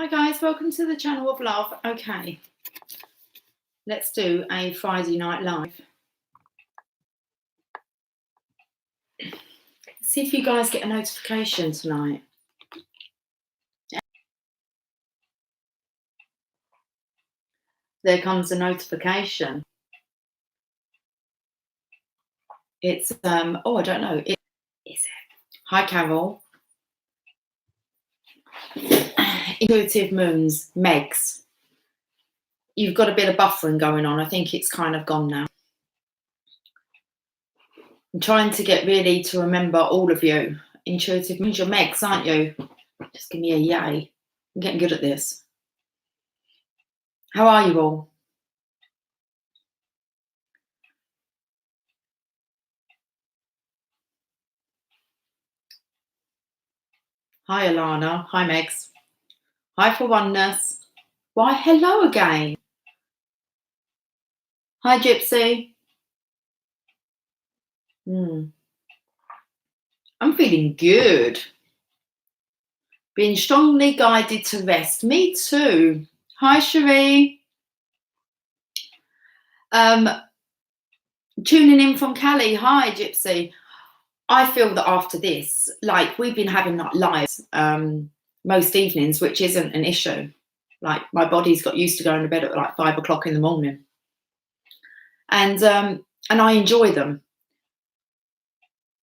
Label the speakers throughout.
Speaker 1: Hi guys, welcome to the channel of love. Okay, let's do a Friday night live. See if you guys get a notification tonight. There comes a notification. It's oh, I don't know. Is it? Hi Carol. Intuitive Moons, Megs. You've got a bit of buffering going on. I think it's kind of gone now. I'm trying to get really to remember all of you. Intuitive Moons, you're Megs, aren't you? Just give me a yay. I'm getting good at this. How are you all? Hi Alana. Hi Megs. Hi for oneness. Why, hello again. Hi Gypsy. I'm feeling good. Being strongly guided to rest. Me too. Hi Cherie. Tuning in from Cali. Hi Gypsy. I feel that after this, like we've been having like lives most evenings, which isn't an issue. Like my body's got used to going to bed at like 5 o'clock in the morning. And I enjoy them.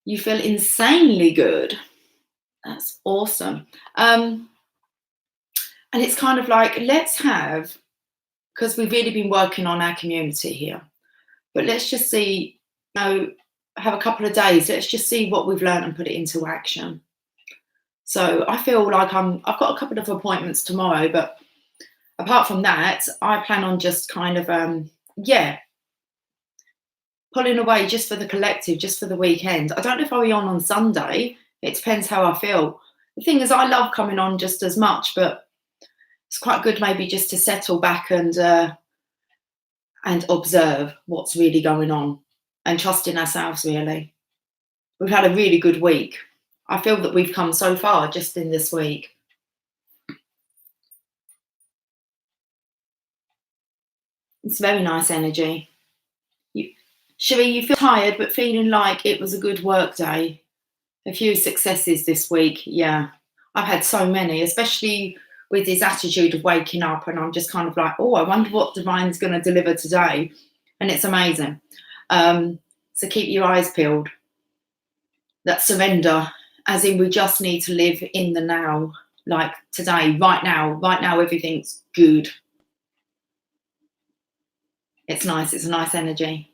Speaker 1: You feel insanely good. That's awesome. And it's kind of like, let's have, because we've really been working on our community here, but let's just see, have a couple of days. Let's just see what we've learned and put it into action. So I feel like I've got a couple of appointments tomorrow, but apart from that, I plan on just kind of, pulling away just for the collective, just for the weekend. I don't know if I'll be on Sunday. It depends how I feel. The thing is, I love coming on just as much, but it's quite good maybe just to settle back and observe what's really going on and trust in ourselves, really. We've had a really good week. I feel that we've come so far just in this week. It's very nice energy. Cherie, you feel tired, but feeling like it was a good work day. A few successes this week. Yeah, I've had so many, especially with this attitude of waking up, and I'm just kind of like, oh, I wonder what Divine's going to deliver today. And it's amazing. So keep your eyes peeled. That surrender, as in we just need to live in the now, like today, right now, everything's good. It's nice. It's a nice energy.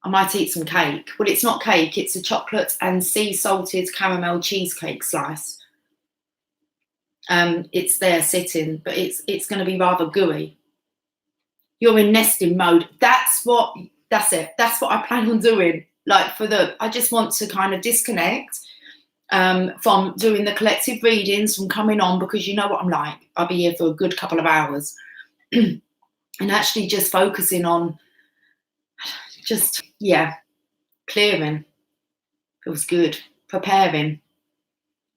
Speaker 1: I might eat some cake. Well, it's not cake. It's a chocolate and sea salted caramel cheesecake slice. It's there sitting, but it's going to be rather gooey. You're in nesting mode. That's it. That's what I plan on doing. Like I just want to kind of disconnect from doing the collective readings, from coming on, because you know what I'm like. I'll be here for a good couple of hours and actually just focusing on clearing. Feels good. Preparing.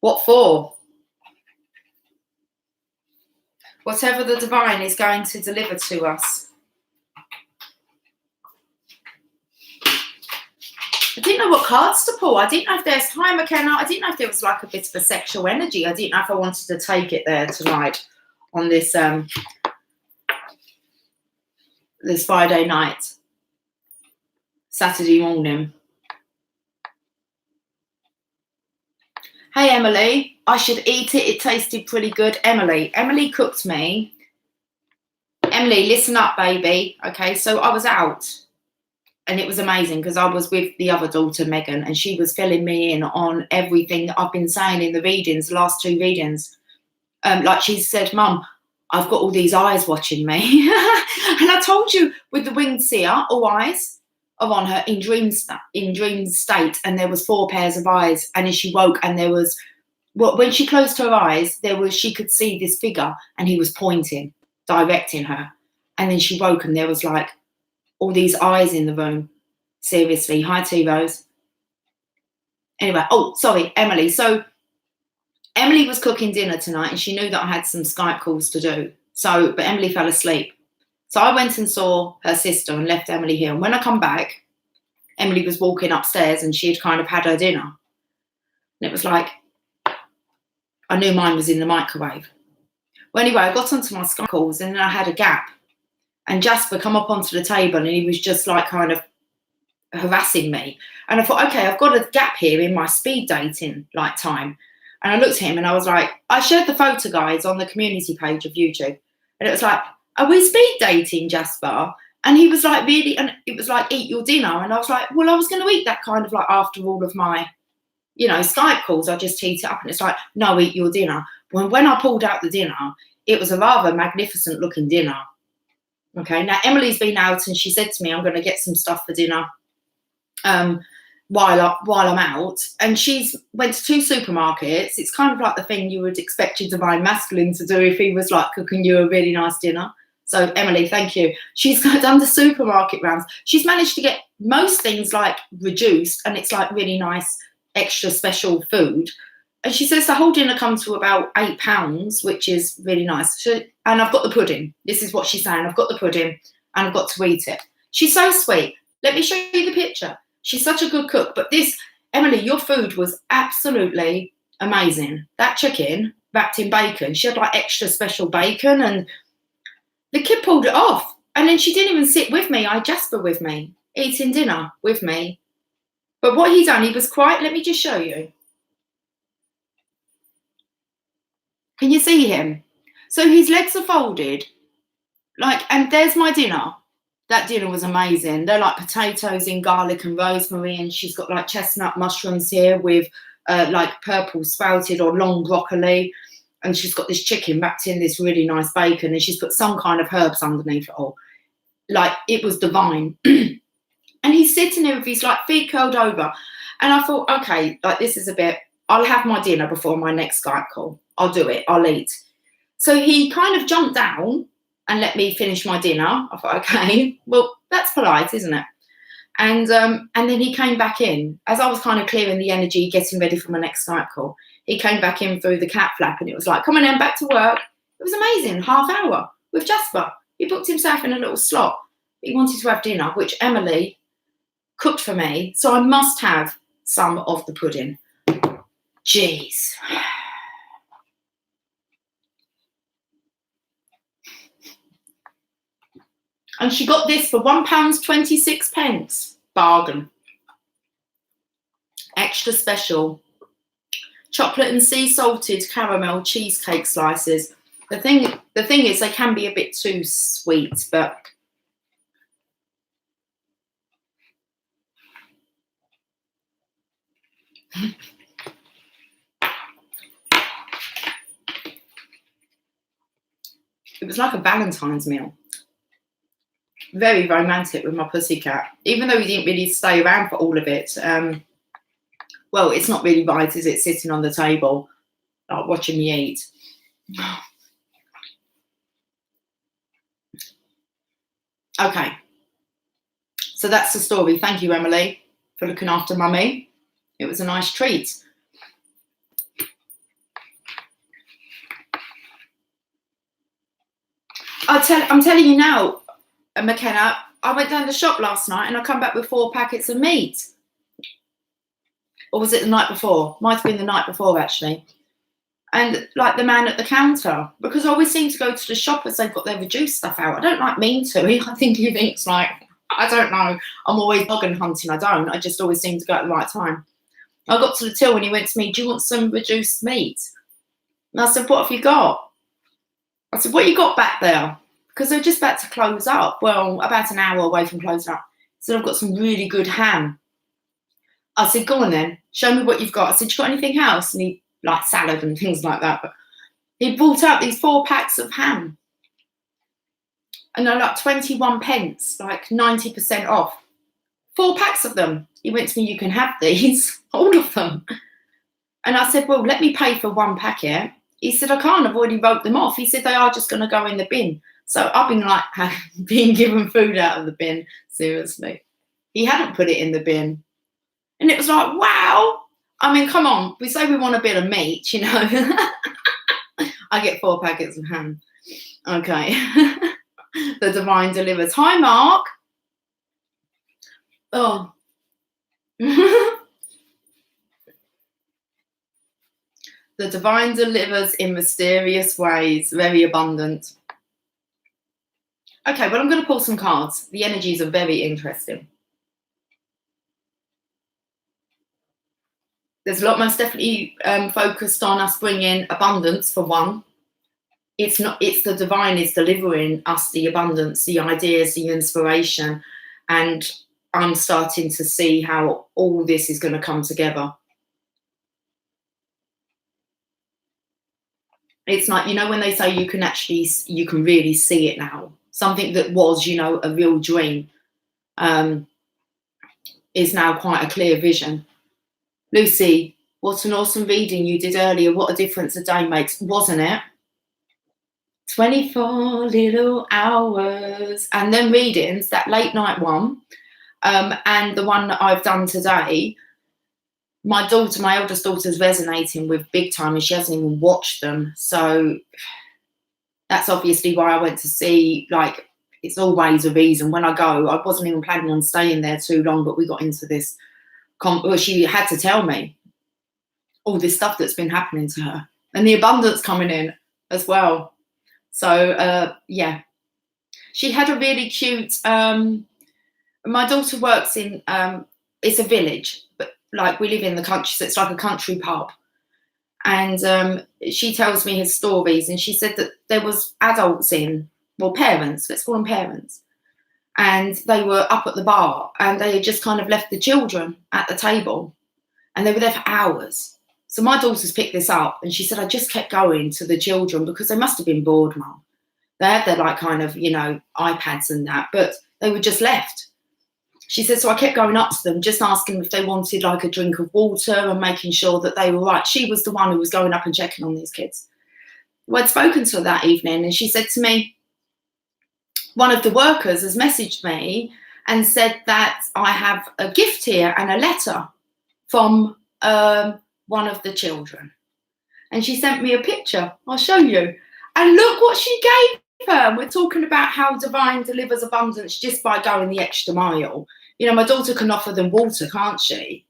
Speaker 1: What for? Whatever the divine is going to deliver to us. I didn't know what cards to pull. I didn't know if there's, hi McKenna, I didn't know if there was like a bit of a sexual energy. I didn't know if I wanted to take it there tonight on this this Friday night, Saturday morning. Hey Emily, I should eat it. It tasted pretty good. Emily cooked me. Emily, listen up, baby. Okay, so I was out and it was amazing because I was with the other daughter, Megan, and she was filling me in on everything that I've been saying in the readings, the last two readings. Like she said, Mum, I've got all these eyes watching me. And I told you, with the winged seer, all eyes are on her in dream state, and there was 4 pairs of eyes. And as she woke, and there was, when she closed her eyes, she could see this figure, and he was pointing, directing her. And then she woke, and there was like all these eyes in the room. Seriously. Hi, T Rose. Anyway, oh, sorry, Emily. So Emily was cooking dinner tonight and she knew that I had some Skype calls to do. But Emily fell asleep. So I went and saw her sister and left Emily here. And when I come back, Emily was walking upstairs and she had kind of had her dinner. And it was like, I knew mine was in the microwave. Well, anyway, I got onto my Skype calls and then I had a gap. And Jasper come up onto the table and he was just like kind of harassing me. And I thought, okay, I've got a gap here in my speed dating like time. And I looked at him and I was like, I shared the photo guides on the community page of YouTube. And it was like, are we speed dating, Jasper? And he was like, really? And it was like, eat your dinner. And I was like, well, I was going to eat that kind of like after all of my, Skype calls. I just heat it up. And it's like, no, eat your dinner. When I pulled out the dinner, it was a rather magnificent looking dinner. Okay, now Emily's been out and she said to me, I'm going to get some stuff for dinner while I'm out. And she's went to 2 supermarkets. It's kind of like the thing you would expect your divine masculine to do if he was like cooking you a really nice dinner. So Emily, thank you. She's done the supermarket rounds. She's managed to get most things like reduced and it's like really nice, extra special food. And she says the whole dinner comes to about £8, which is really nice. And I've got the pudding. This is what she's saying. I've got the pudding and I've got to eat it. She's so sweet. Let me show you the picture. She's such a good cook. But Emily, your food was absolutely amazing. That chicken wrapped in bacon, she had like extra special bacon and the kid pulled it off. And then she didn't even sit with me. I had Jasper with me, eating dinner with me. But what he done, he was quite, let me just show you. Can you see him? So his legs are folded, and there's my dinner. That dinner was amazing. They're like potatoes in garlic and rosemary, and she's got like chestnut mushrooms here with like purple sprouted or long broccoli, and she's got this chicken wrapped in this really nice bacon, and she's put some kind of herbs underneath it all. Like, it was divine. And he's sitting there with his like feet curled over, and I thought, okay, like this is a bit. I'll have my dinner before my next Skype call. I'll do it. I'll eat. So he kind of jumped down and let me finish my dinner. I thought, okay, well, that's polite, isn't it? And then he came back in. As I was kind of clearing the energy, getting ready for my next Skype call, he came back in through the cat flap and it was like, come on then, back to work. It was amazing. Half hour with Jasper. He booked himself in a little slot. He wanted to have dinner, which Emily cooked for me. So I must have some of the pudding. Jeez. And she got this for £1.26. Bargain. Extra special. Chocolate and sea salted caramel cheesecake slices. The thing is they can be a bit too sweet, but it was like a Valentine's meal. Very romantic with my pussycat, even though he didn't really stay around for all of it. Well, it's not really right, is it, sitting on the table, like watching me eat. Okay, so that's the story. Thank you, Emily, for looking after mummy. It was a nice treat. I'm telling you now, McKenna, I went down the shop last night and I come back with 4 packets of meat. Or was it the night before? Might have been the night before, actually. And like the man at the counter, because I always seem to go to the shop as they've got their reduced stuff out. I don't like mean to. I think he thinks like, I don't know, I'm always bargain hunting. I don't. I just always seem to go at the right time. I got to the till and he went to me, do you want some reduced meat? And I said, what have you got? I said, what you got back there? Because they're just about to close up. Well, about an hour away from closing up. So I've got some really good ham. I said, go on then, show me what you've got. I said, you got anything else? And he, like salad and things like that. But he brought out these 4 packs of ham. And they're like 21 pence, like 90% off. 4 packs of them. He went to me, you can have these, all of them. And I said, well, let me pay for 1 packet. He said, I can't, I've already wrote them off. He said, they are just going to go in the bin. So I've been like being given food out of the bin, seriously. He hadn't put it in the bin. And it was like, wow, I mean, come on. We say we want a bit of meat, you know. I get 4 packets of ham. Okay. The divine delivers. Hi, Mark. Oh. The divine delivers in mysterious ways, very abundant. Okay, well, I'm going to pull some cards. The energies are very interesting. There's a lot most definitely focused on us bringing abundance, for one. It's the divine is delivering us the abundance, the ideas, the inspiration. And I'm starting to see how all this is going to come together. It's like, you know, when they say you can really see it now. Something that was, you know, a real dream is now quite a clear vision. Lucy, what an awesome reading you did earlier. What a difference a day makes, wasn't it? 24 little hours. And then readings, that late night one, and the one that I've done today, my eldest daughter's resonating with big time, and she hasn't even watched them. So that's obviously why I went to see, like, it's always a reason. When I go, I wasn't even planning on staying there too long, but we got into this, well, she had to tell me all this stuff that's been happening to her, and the abundance coming in as well. So, yeah. She had a really cute, my daughter works in, it's a village, but like we live in the country, so it's like a country pub. And she tells me his stories, and she said that there was adults in, well, parents, let's call them parents, and they were up at the bar, and they had just kind of left the children at the table, and they were there for hours. So my daughter's picked this up, and she said, I just kept going to the children because they must have been bored, Mum. They had their, like, kind of, you know, iPads and that, but they were just left. She said, so I kept going up to them, just asking if they wanted, like, a drink of water and making sure that they were right. She was the one who was going up and checking on these kids. Well, I'd spoken to her that evening, and she said to me, one of the workers has messaged me and said that I have a gift here and a letter from one of the children. And she sent me a picture. I'll show you. And look what she gave her. We're talking about how divine delivers abundance just by going the extra mile. You know, my daughter can offer them water, can't she?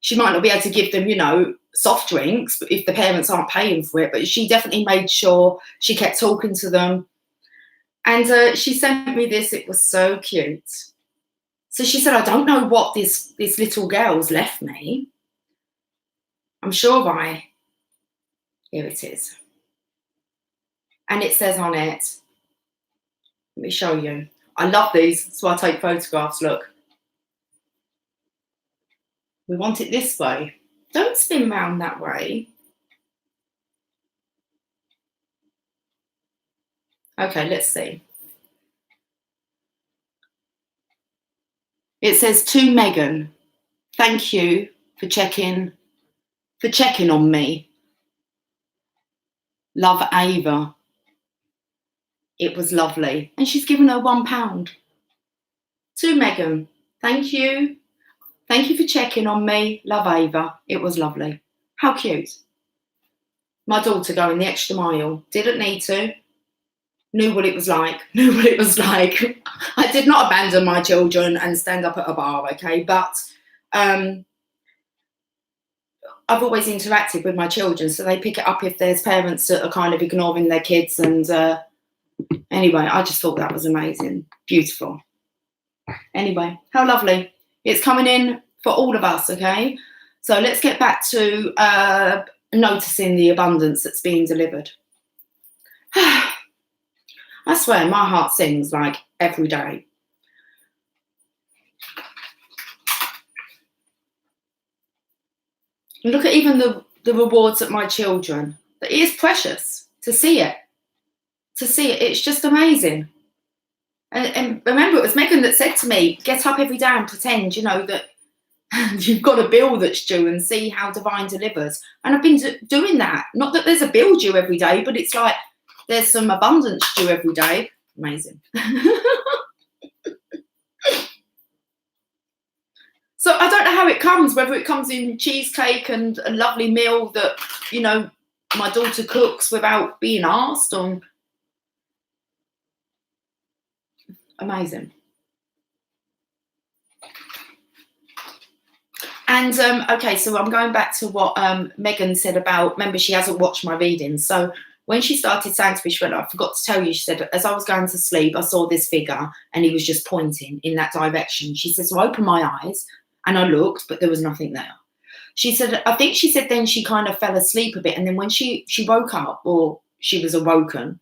Speaker 1: She might not be able to give them, you know, soft drinks, but if the parents aren't paying for it, but she definitely made sure she kept talking to them. And she sent me this. It was so cute. So she said, I don't know what this little girl's left me. I'm sure here it is. And it says on it, let me show you. I love these, so I take photographs, look. We want it this way. Don't spin round that way. Okay, let's see. It says, to Megan, thank you for checking on me. Love, Ava. It was lovely. And she's given her £1. To Megan, thank you. Thank you for checking on me. Love, Ava. It was lovely. How cute. My daughter going the extra mile. Didn't need to. Knew what it was like. I did not abandon my children and stand up at a bar, okay? But I've always interacted with my children, so they pick it up if there's parents that are kind of ignoring their kids. And anyway, I just thought that was amazing. Beautiful. Anyway, how lovely. It's coming in for all of us, okay? So let's get back to noticing the abundance that's being delivered. I swear, my heart sings, like, every day. Look at even the rewards at my children. It is precious to see it. It's just amazing. And remember, it was Megan that said to me, get up every day and pretend, you know, that you've got a bill that's due and see how divine delivers. And I've been doing that. Not that there's a bill due every day, but it's like there's some abundance due every day. Amazing. So I don't know how it comes, whether it comes in cheesecake and a lovely meal that, you know, my daughter cooks without being asked. Or amazing. And okay, so I'm going back to what Megan said about, remember, she hasn't watched my readings. So when she started saying to me, she went, I forgot to tell you, she said, as I was going to sleep, I saw this figure and he was just pointing in that direction. She said, so I opened my eyes and I looked, but there was nothing there. She said, I think she said then she kind of fell asleep a bit. And then when she woke up, or she was awoken,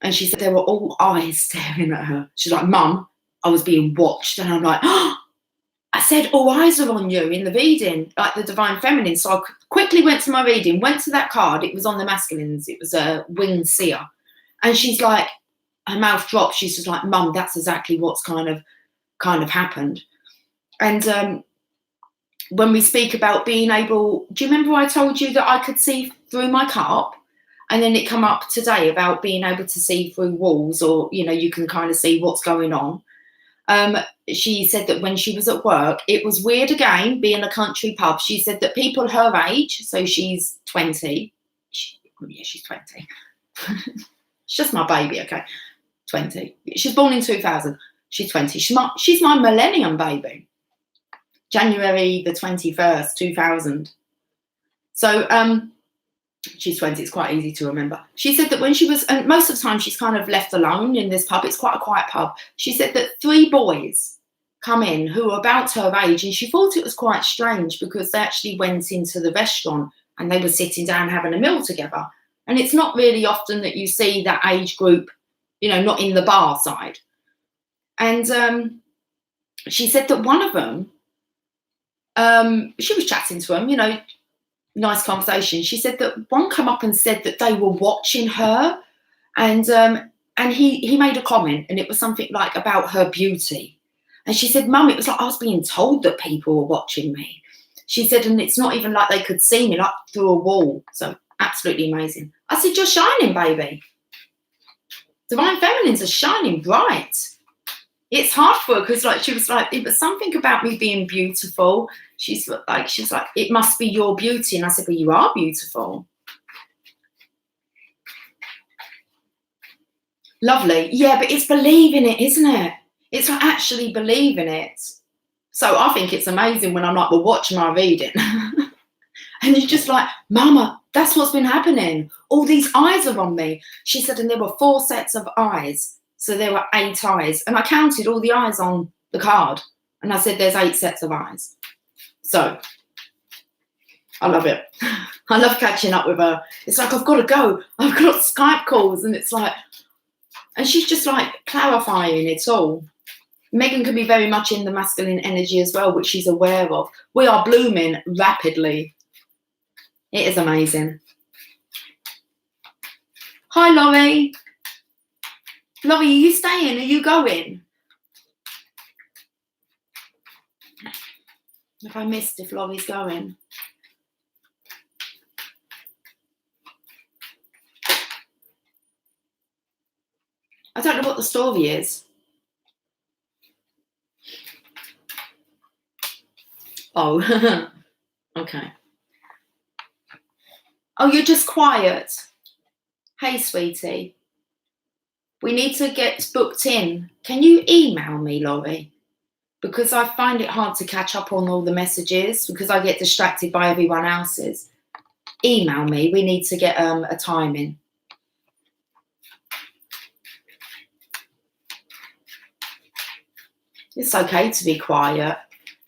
Speaker 1: and she said there were all eyes staring at her. She's like, Mum, I was being watched. And I'm like, oh, I said, all eyes are on you in the reading, like the divine feminine. So I quickly went to my reading, went to that card. It was on the masculines. It was a winged seer. And she's like, her mouth dropped. She's just like, Mum, that's exactly what's kind of happened. And when we speak about being able, do you remember I told you that I could see through my cup? And then it come up today about being able to see through walls, or, you know, you can kind of see what's going on. She said that when she was at work, it was weird again, being a country pub. She said that people her age, so she's 20. She's 20. She's just my baby, okay? 20. She's born in 2000. She's 20. She's my millennium baby. January the 21st, 2000. So she's 20. It's quite easy to remember. She said that when she was, and most of the time she's kind of left alone in this pub. It's quite a quiet pub. She said that 3 boys come in who were about her age, and she thought it was quite strange because they actually went into the restaurant and they were sitting down having a meal together. And it's not really often that you see that age group, you know, not in the bar side. And she said that one of them, she was chatting to him, you know, nice conversation. She said that one come up and said that they were watching her, and he made a comment, and it was something like about her beauty. And she said, Mum, it was like I was being told that people were watching me. She said, and it's not even like they could see me, like through a wall. So absolutely amazing. I said, you're shining, baby. Divine feminines are shining bright. It's hard for her because, like, she was like, it was something about me being beautiful. She's like, it must be your beauty. And I said, well, you are beautiful. Lovely. Yeah, but it's believing it, isn't it? It's not actually believing it. So I think it's amazing when I'm like, well, watch my reading. And you're just like, Mama, that's what's been happening. All these eyes are on me. She said, and there were 4 sets of eyes. So there were 8 eyes. And I counted all the eyes on the card. And I said, there's 8 sets of eyes. So I love it. I love catching up with her. It's like, I've got to go. I've got Skype calls. And it's like, and she's just like clarifying it all. Megan can be very much in the masculine energy as well, which she's aware of. We are blooming rapidly. It is amazing. Hi, Laurie. Laurie, are you staying? Are you going? Have I missed if Laurie's going? I don't know what the story is. Oh, okay. Oh, you're just quiet. Hey, sweetie. We need to get booked in. Can you email me, Laurie? Because I find it hard to catch up on all the messages because I get distracted by everyone else's. Email me. We need to get a time in. It's okay to be quiet.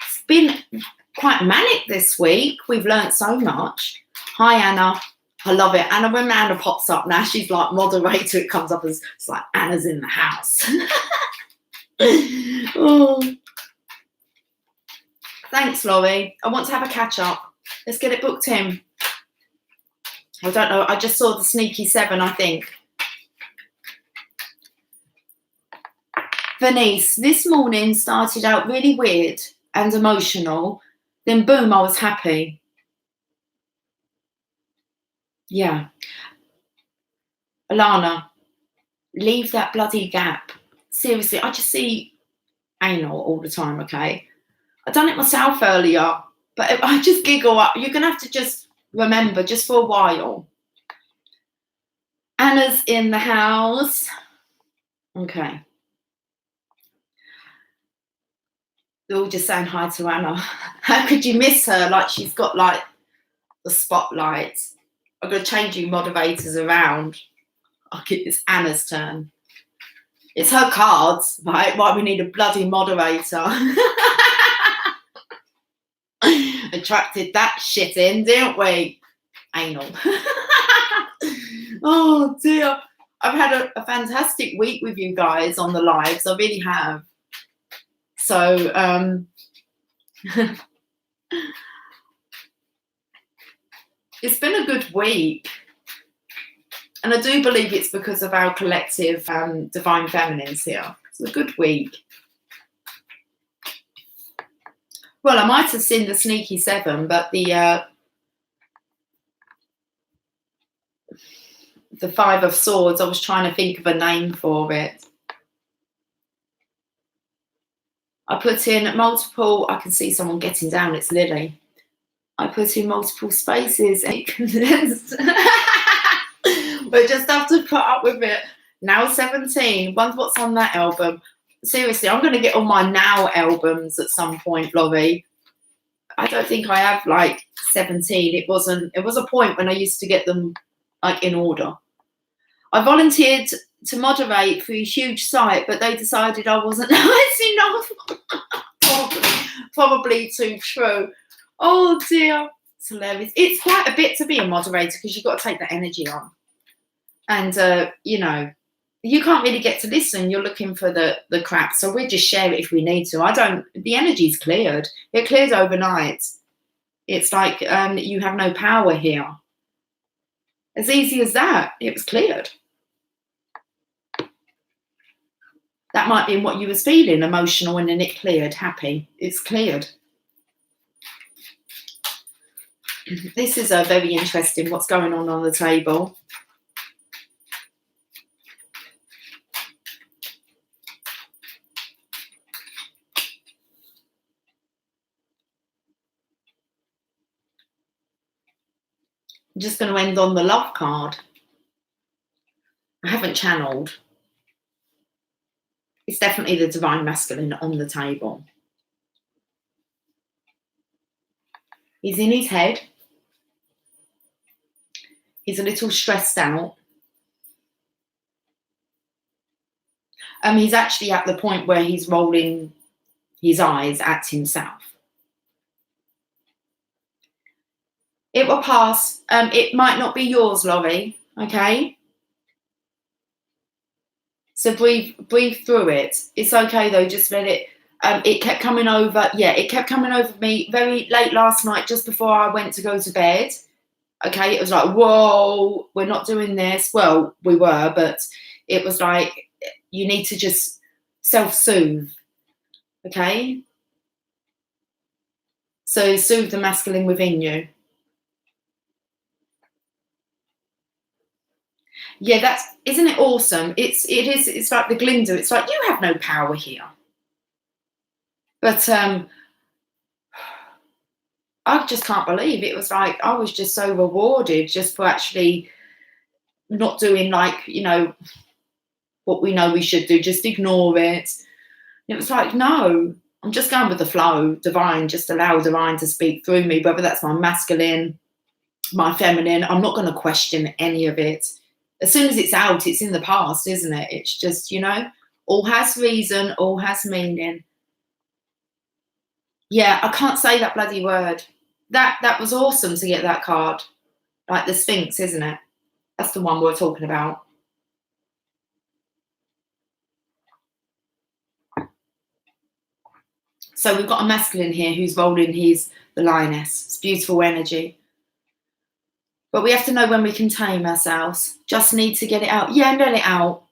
Speaker 1: It's been quite manic this week. We've learnt so much. Hi, Anna. I love it. Anna, when Anna pops up now, she's like moderator. It comes up as, it's like, Anna's in the house. Oh. Thanks, Laurie. I want to have a catch up. Let's get it booked in. I don't know. I just saw the sneaky 7, I think. Venice, this morning started out really weird and emotional. Then boom, I was happy. Yeah. Alana, leave that bloody gap. Seriously, I just see anal all the time, okay? I done it myself earlier, but I just giggle up. You're going to have to just remember, just for a while. Anna's in the house. Okay. They're all just saying hi to Anna. How could you miss her? Like, she's got like the spotlight. I'm going to change you moderators around. Okay, it's Anna's turn. It's her cards, right? Why we need a bloody moderator. Attracted that shit in, didn't we? Anal. Oh dear. I've had a fantastic week with you guys on the lives. I really have. So it's been a good week. And I do believe it's because of our collective divine feminines here. It's a good week. Well, I might have seen the sneaky 7, but the 5 of Swords, I was trying to think of a name for it. I put in multiple, I can see someone getting down, it's Lily. I put in multiple spaces and it condensed. We just have to put up with it. Now 17, wonder what's on that album. Seriously, I'm going to get all my Now albums at some point, Laurie. I don't think I have like 17. It was a point when I used to get them like in order. I volunteered to moderate for a huge site, but they decided I wasn't nice enough. Probably too true. Oh dear, it's hilarious. It's quite a bit to be a moderator because you've got to take that energy on. And, you know, you can't really get to listen. You're looking for the crap. So we just share it if we need to. The energy's cleared. It cleared overnight. It's like you have no power here. As easy as that. It was cleared. That might be what you was feeling, emotional, and then it cleared, happy. It's cleared. This is very interesting, what's going on the table. I'm just going to end on the love card. I haven't channeled. It's definitely the divine masculine on the table. He's in his head. He's a little stressed out. He's actually at the point where he's rolling his eyes at himself. It will pass. It might not be yours, Laurie, okay? So breathe through it. It's okay though, just let it. It kept coming over. Yeah, it kept coming over me very late last night, just before I went to go to bed. Okay, it was like, whoa, we're not doing this. Well, we were, but it was like, you need to just self-soothe. Okay? So soothe the masculine within you. Yeah, isn't it awesome? It's like the Glinda. It's like, you have no power here. But I just can't believe it. Was like, I was just so rewarded just for actually not doing like, you know, what we know we should do, just ignore it. It was like, no, I'm just going with the flow. Divine, just allow divine to speak through me, whether that's my masculine, my feminine. I'm not going to question any of it. As soon as it's out, it's in the past, isn't it? It's just, you know, all has reason, all has meaning. Yeah, I can't say that bloody word. That was awesome to get that card. Like the Sphinx, isn't it? That's the one we're talking about. So we've got a masculine here who's rolling the lioness. It's beautiful energy. But we have to know when we can tame ourselves. Just need to get it out. Yeah, let it out.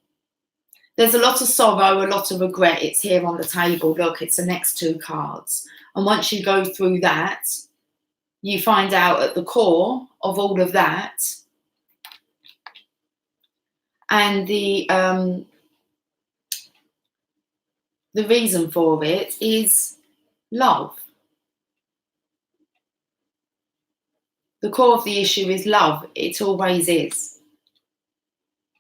Speaker 1: There's a lot of sorrow, a lot of regret. It's here on the table. Look, it's the next 2 cards. And once you go through that, you find out at the core of all of that. And the reason for it is love. The core of the issue is love. It always is.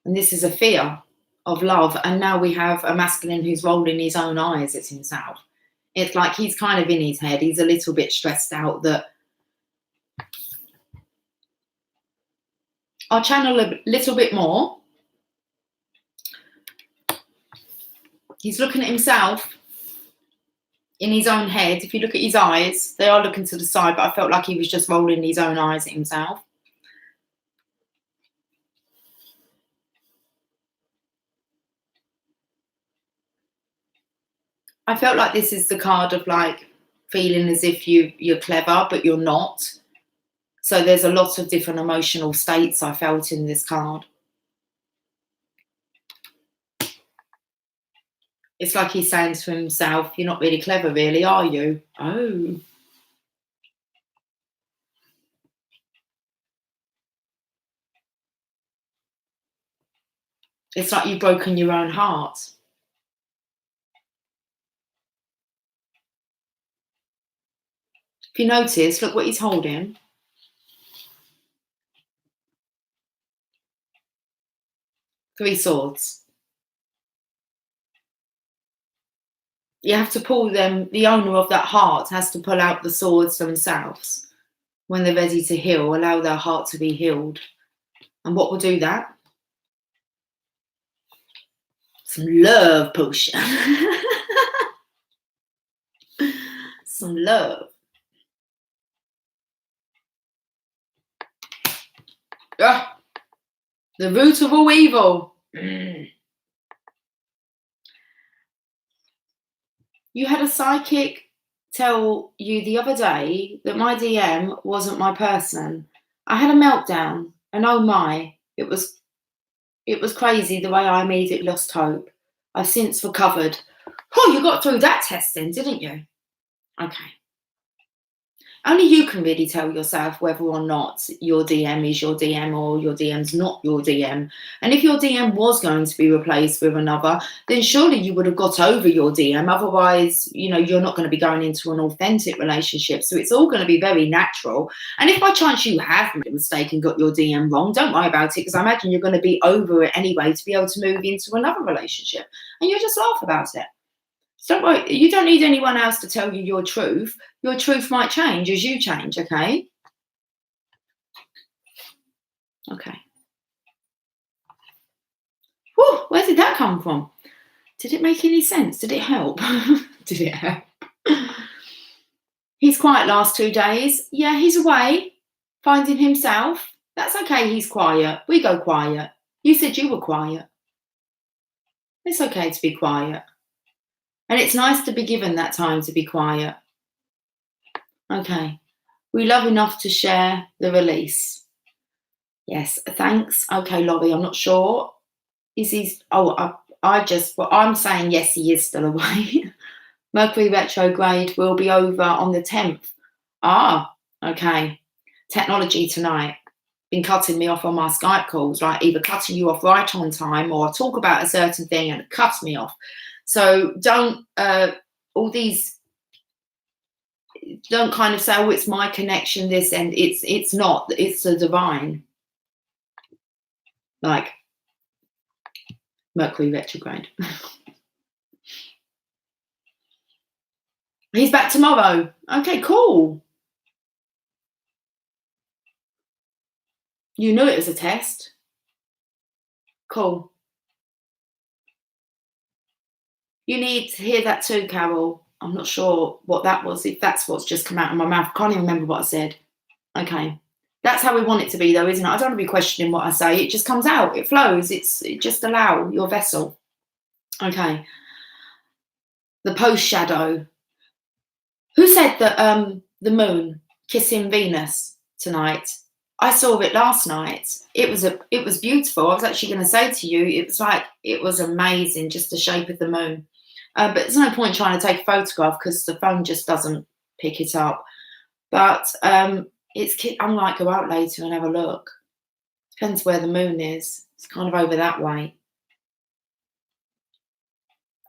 Speaker 1: And this is a fear of love. And now we have a masculine who's rolling his own eyes at himself. It's like he's kind of in his head. He's a little bit stressed out that I'll channel a little bit more. He's looking at himself in his own head. If you look at his eyes, they are looking to the side, but I felt like he was just rolling his own eyes at himself. I felt like this is the card of like feeling as if you're clever, but you're not. So there's a lot of different emotional states I felt in this card. It's like he's saying to himself, you're not really clever, really, are you? Oh. It's like you've broken your own heart. If you notice, look what he's holding. Three swords. You have to pull them, the owner of that heart has to pull out the swords themselves when they're ready to heal, allow their heart to be healed. And what will do that? Some love potion. Some love. Ah, the root of all evil. You had a psychic tell you the other day that my DM wasn't my person. I had a meltdown, and oh my, it was crazy the way I immediately lost hope. I've since recovered. Oh, you got through that test then, didn't you? Okay. Only you can really tell yourself whether or not your DM is your DM or your DM's not your DM. And if your DM was going to be replaced with another, then surely you would have got over your DM. Otherwise, you're not going to be going into an authentic relationship. So it's all going to be very natural. And if by chance you have made a mistake and got your DM wrong, don't worry about it, because I imagine you're going to be over it anyway to be able to move into another relationship. And you'll just laugh about it. So don't worry, you don't need anyone else to tell you your truth. Your truth might change as you change, okay? Okay. Whew, where did that come from? Did it make any sense? Did it help? Did it help? He's quiet last 2 days. Yeah, he's away, finding himself. That's okay, he's quiet. We go quiet. You said you were quiet. It's okay to be quiet. And it's nice to be given that time to be quiet. Okay. We love enough to share the release. Yes, thanks. Okay, Laurie, I'm not sure. Is he? Oh, I'm saying yes, he is still away. Mercury retrograde will be over on the 10th. Ah, okay. Technology tonight. Been cutting me off on my Skype calls, like either cutting you off right on time or talk about a certain thing and it cuts me off. So don't don't kind of say, oh, it's my connection, this, and it's not. It's the divine. Like Mercury retrograde. He's back tomorrow. Okay, cool. You knew it was a test. Cool. You need to hear that too, Carol. I'm not sure what that was, if that's what's just come out of my mouth. I can't even remember what I said. Okay. That's how we want it to be, though, isn't it? I don't want to be questioning what I say. It just comes out. It flows. It just allow your vessel. Okay. The post shadow. Who said that the moon kissing Venus tonight? I saw it last night. It was beautiful. I was actually going to say to you, it was amazing, just the shape of the moon. But there's no point trying to take a photograph because the phone just doesn't pick it up. But I might go out later and have a look. Depends where the moon is. It's kind of over that way.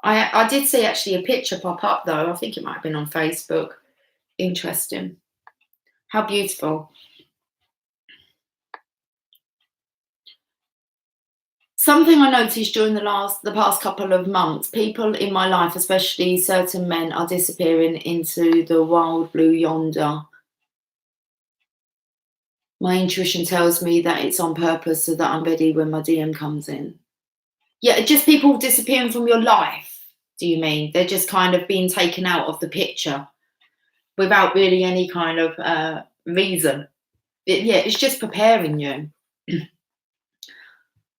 Speaker 1: I did see actually a picture pop up though. I think it might have been on Facebook. Interesting. How beautiful. Something I noticed during the past couple of months, people in my life, especially certain men, are disappearing into the wild blue yonder. My intuition tells me that it's on purpose so that I'm ready when my DM comes in. Yeah, just people disappearing from your life, do you mean? They're just kind of being taken out of the picture without really any kind of reason. It's just preparing you.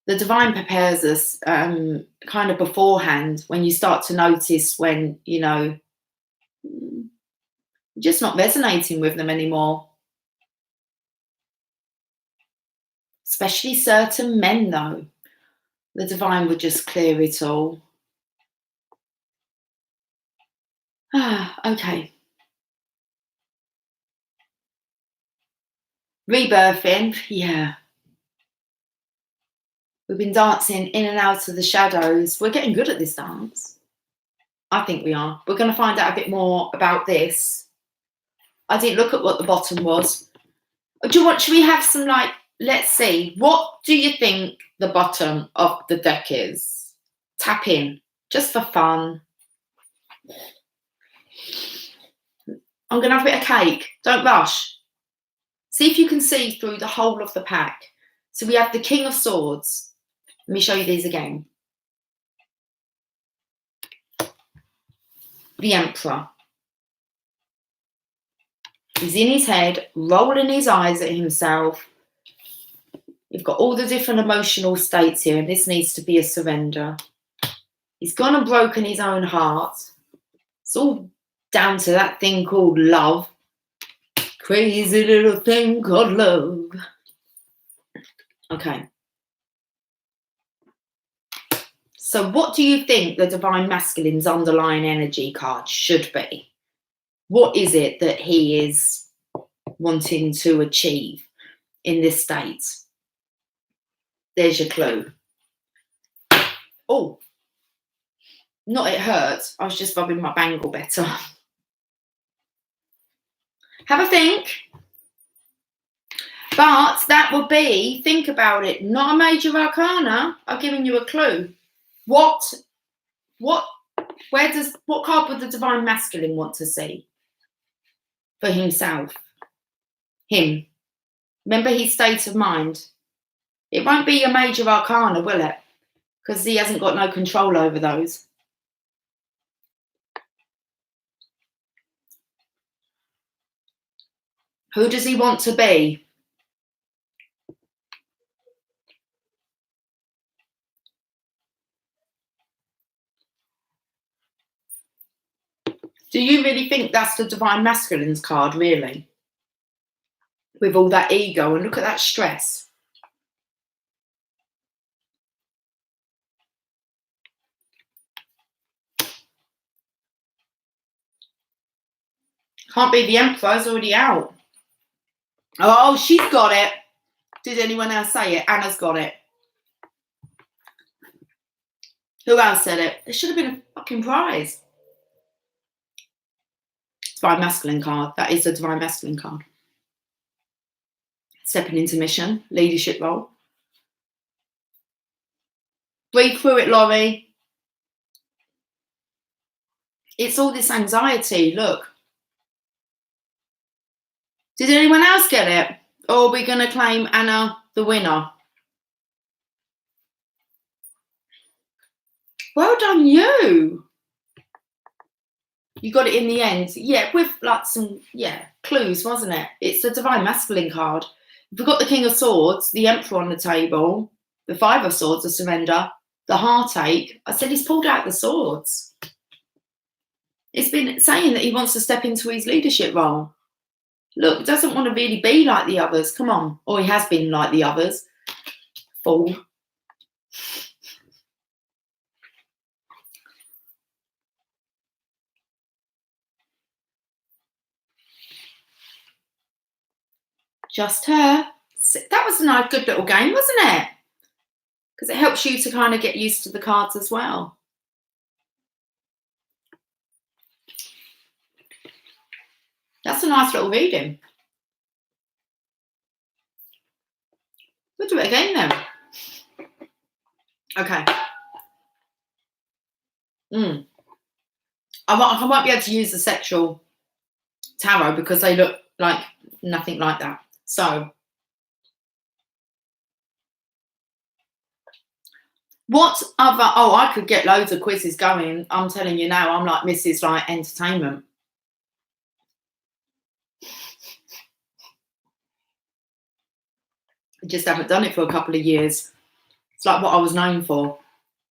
Speaker 1: The divine prepares us kind of beforehand when you start to notice when, you're just not resonating with them anymore. Especially certain men, though. The divine would just clear it all. Okay. Rebirthing, yeah. We've been dancing in and out of the shadows. We're getting good at this dance. I think we are. We're going to find out a bit more about this. I didn't look at what the bottom was. Should we have some, let's see. What do you think the bottom of the deck is? Tap in, just for fun. I'm going to have a bit of cake. Don't rush. See if you can see through the whole of the pack. So we have the King of Swords. Let me show you these again. The Emperor. He's in his head, rolling his eyes at himself. You've got all the different emotional states here, and this needs to be a surrender. He's gone and broken his own heart. It's all down to that thing called love. Crazy little thing called love. Okay. So what do you think the Divine Masculine's underlying energy card should be? What is it that he is wanting to achieve in this state? There's your clue. Oh, not it hurt. I was just rubbing my bangle better. Have a think. But that would be, think about it, not a major arcana. I've given you a clue. What card would the Divine Masculine want to see for himself? Him. Remember his state of mind. It won't be a major arcana, will it? Because he hasn't got no control over those. Who does he want to be? Do you really think that's the Divine Masculine's card, really? With all that ego, and look at that stress. Can't be the Emperor's already out. Oh, she's got it. Did anyone else say it? Anna's got it. Who else said it? There should have been a fucking prize. Divine Masculine card. That is the Divine Masculine card. Stepping into mission, leadership role. Breathe through it, Laurie. It's all this anxiety. Look. Did anyone else get it? Or are we going to claim Anna the winner? Well done, you. You got it in the end. Yeah, with some clues, wasn't it? It's the Divine Masculine card. We've got the King of Swords, the Emperor on the table, the Five of Swords, the surrender, the heartache. I said he's pulled out the swords. It's been saying that he wants to step into his leadership role. Look, doesn't want to really be like the others. Come on. Or he has been like the others. Fool. Just her. That was a nice, good little game, wasn't it? Because it helps you to kind of get used to the cards as well. That's a nice little reading. We'll do it again then. Okay. I won't be able to use the sexual tarot because they look like nothing like that. So, what other? Oh, I could get loads of quizzes going. I'm telling you now, I'm like Mrs. Like Entertainment. I just haven't done it for a couple of years. It's like what I was known for.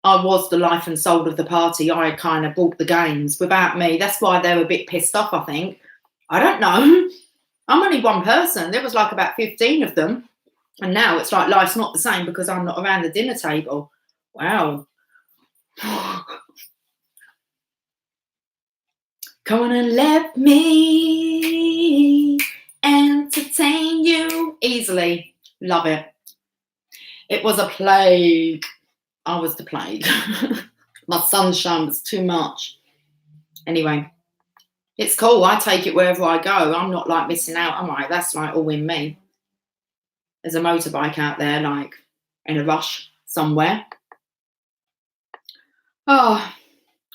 Speaker 1: I was the life and soul of the party. I kind of brought the games. Without me, that's why they were a bit pissed off, I think. I don't know. I'm only one person. There was like about 15 of them. And now it's like life's not the same because I'm not around the dinner table. Wow. Come on and let me entertain you easily. Love it. It was a plague. I was the plague. My sunshine was too much. Anyway, it's cool. I take it wherever I go. I'm not like missing out, am I? That's like all in me. There's a motorbike out there, like in a rush somewhere. Oh,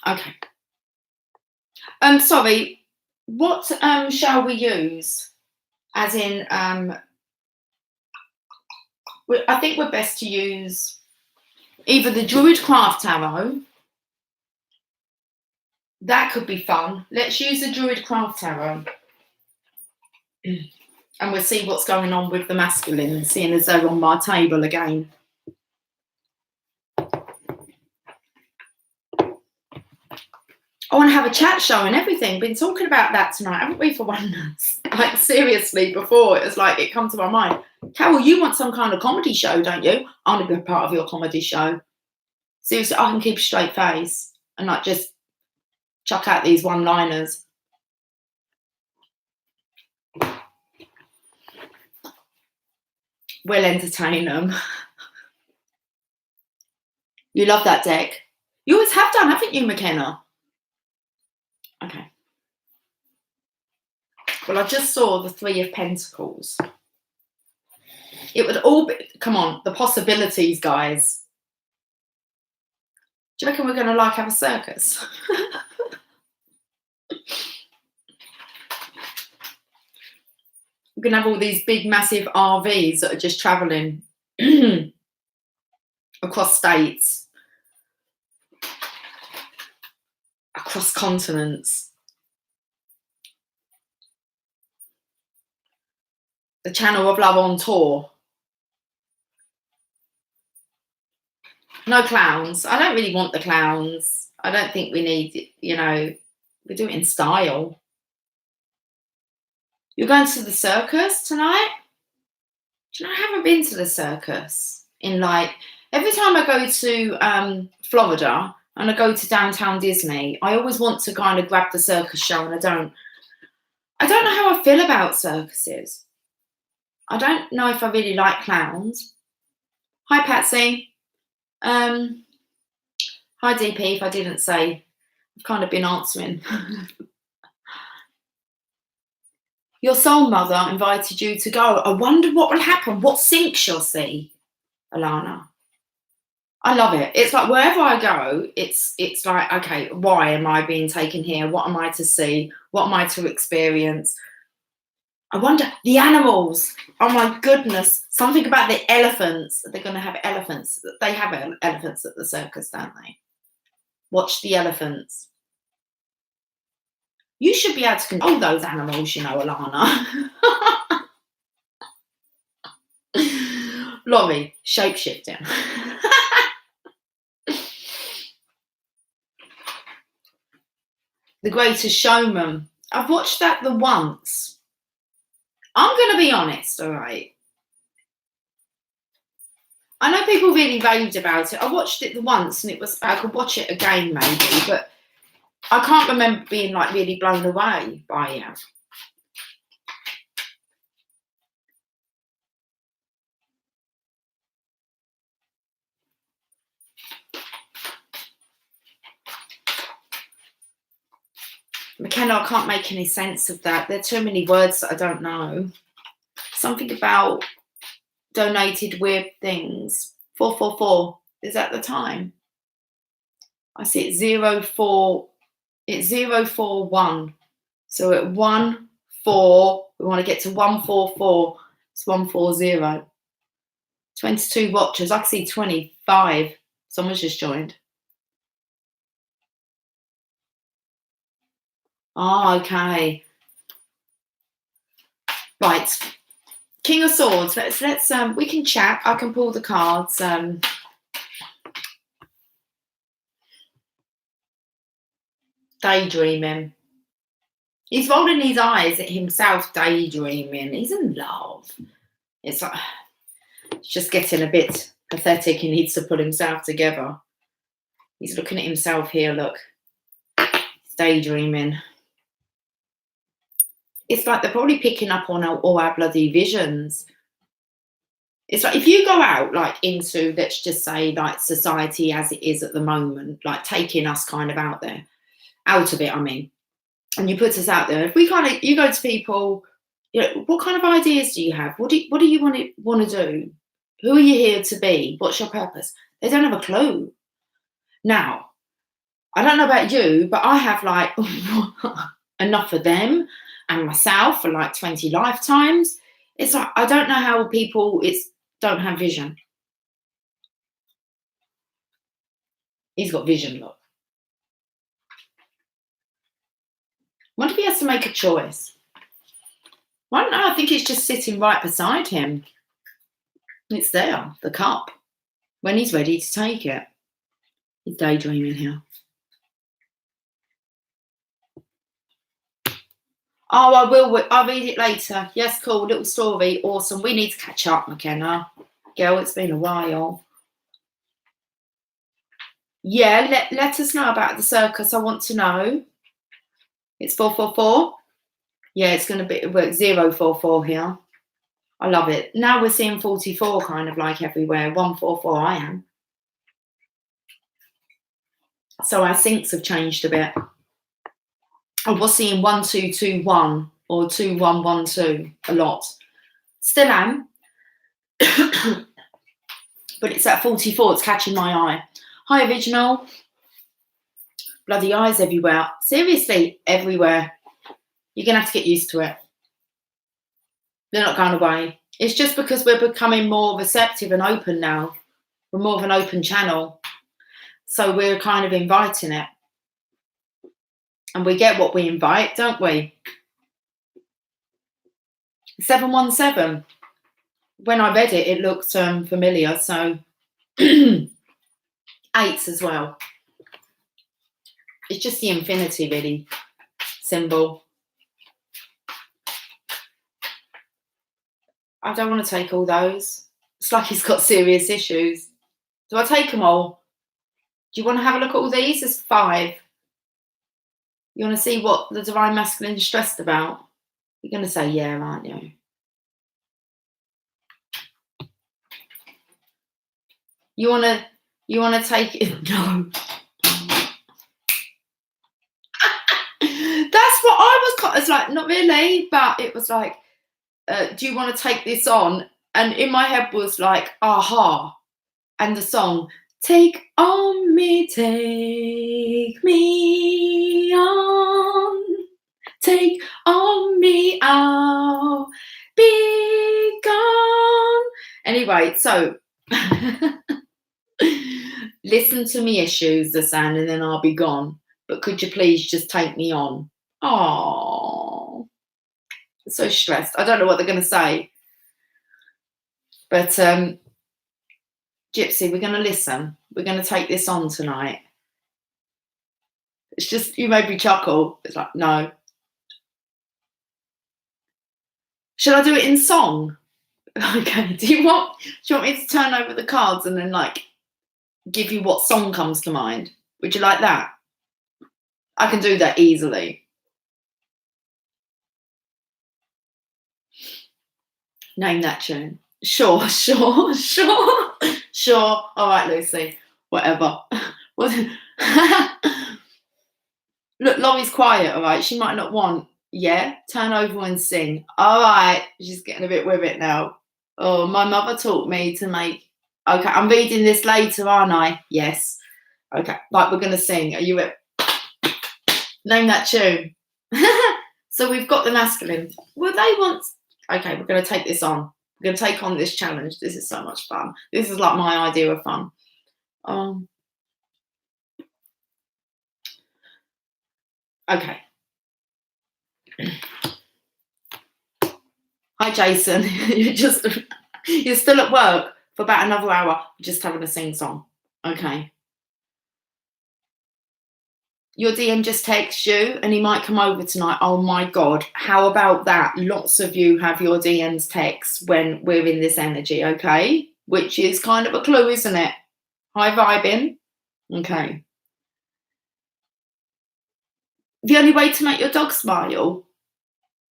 Speaker 1: okay. Sorry. What shall we use? As in, I think we're best to use either the Druidcraft Tarot. That could be fun. Let's use the Druidcraft Tarot. And we'll see what's going on with the masculine, seeing as they're on my table again. I want to have a chat show and everything. Been talking about that tonight, haven't we, for oneness? Like, seriously, before it was like, it come to my mind. Carol, you want some kind of comedy show, don't you? I want to be a part of your comedy show. Seriously, I can keep a straight face and not just chuck out these one-liners. We'll entertain them. You love that deck. You always have done, haven't you, McKenna? Okay. Well, I just saw the Three of Pentacles. It would all be, come on, the possibilities, guys. Do you reckon we're going to like have a circus? We're going to have all these big, massive RVs that are just travelling across states, across continents. The Channel of Love on tour. No clowns. I don't really want the clowns. I don't think we need, you know, we do it in style. You're going to the circus tonight? Do you know, I haven't been to the circus in like, every time I go to Florida and I go to downtown Disney, I always want to kind of grab the circus show, and I don't know how I feel about circuses. I don't know if I really like clowns. Hi, Patsy. Hi, DP, if I didn't say, I've kind of been answering. Your soul mother invited you to go. I wonder what will happen. What sinks you'll see, Alana. I love it. It's like wherever I go, it's like, okay, why am I being taken here? What am I to see? What am I to experience? I wonder, the animals. Oh my goodness. Something about the elephants. They're going to have elephants. They have elephants at the circus, don't they? Watch the elephants. You should be able to control those animals, you know, Alana. Laurie, shape-shifting. The Greatest Showman. I've watched that the once. I'm going to be honest, all right? I know people really raved about it. I watched it the once, and it was, I could watch it again maybe, but I can't remember being like really blown away by it. McKenna, I can't make any sense of that. There are too many words that I don't know. Something about donated weird things. 444. Is that the time? I see it's 04. It's 041. So at 1 4, we want to get to 144. It's 140. 22 watchers. I can see 25. Someone's just joined. Oh, okay. Right. King of Swords. Let's we can chat. I can pull the cards. Daydreaming. He's rolling his eyes at himself, daydreaming. He's in love. It's like it's just getting a bit pathetic. He needs to put himself together. He's looking at himself here. Look, he's daydreaming. It's like they're probably picking up on all our bloody visions. It's like if you go out like into, let's just say, like society as it is at the moment, like taking us kind of out of it, I mean, and you put us out there. If we kind of, you go to people, you know, what kind of ideas do you have? What do you want to do? Who are you here to be? What's your purpose? They don't have a clue. Now, I don't know about you, but I have like enough for them and myself for like 20 lifetimes. It's like I don't know how people don't have vision. He's got vision, look. What if he has to make a choice? I don't know. I think it's just sitting right beside him. It's there, the cup, when he's ready to take it. He's daydreaming here. Oh, I will. I'll read it later. Yes, cool. Little story. Awesome. We need to catch up, McKenna. Girl, it's been a while. Yeah, let us know about the circus. I want to know. It's 444. Yeah, it's going to be 044 here. I love it. Now we're seeing 44 kind of like everywhere. 144 I am. So our syncs have changed a bit. I was seeing 1221 or 2112 a lot. Still am. But it's at 44. It's catching my eye. Hi, Original. Bloody eyes everywhere. Seriously, everywhere. You're going to have to get used to it. They're not going away. It's just because we're becoming more receptive and open now. We're more of an open channel. So we're kind of inviting it. And we get what we invite, don't we? 717. When I read it, it looked familiar. So 8s as well. It's just the infinity, really, symbol. I don't want to take all those. It's like he's got serious issues. Do I take them all? Do you want to have a look at all these? There's 5. You want to see what the Divine Masculine is stressed about? You're going to say, yeah, aren't you? You want to take it? No. That's what I was. It's like, not really, but it was like, do you want to take this on? And in my head was like, aha, and the song, take on me, take me on, take on me, I'll be gone. Anyway, so listen to me issues, the sound, and then I'll be gone. But could you please just take me on? Oh, so stressed. I don't know what they're going to say. But Gypsy, we're going to listen. We're going to take this on tonight. It's just, you made me chuckle. It's like, no. Should I do it in song? Okay. Do you want me to turn over the cards and then like give you what song comes to mind? Would you like that? I can do that easily. Name that tune. Sure. All right, Lucy. Whatever. Look, Laurie's quiet, all right? She might not want, yeah? Turn over and sing. All right. She's getting a bit with it now. Oh, my mother taught me to make Okay, I'm reading this later, aren't I? Yes. Okay, right, we're going to sing. Are you ready? Name that tune. So we've got the masculine. Well, they want... Okay, we're going to take this on. We're going to take on this challenge. This is so much fun. This is like my idea of fun. Okay. Hi, Jason. You're still at work for about another hour, just having a sing song. Okay. Your DM just texts you and he might come over tonight. Oh my God. How about that? Lots of you have your DMs text when we're in this energy, okay? Which is kind of a clue, isn't it? Hi, vibing. Okay. The only way to make your dog smile,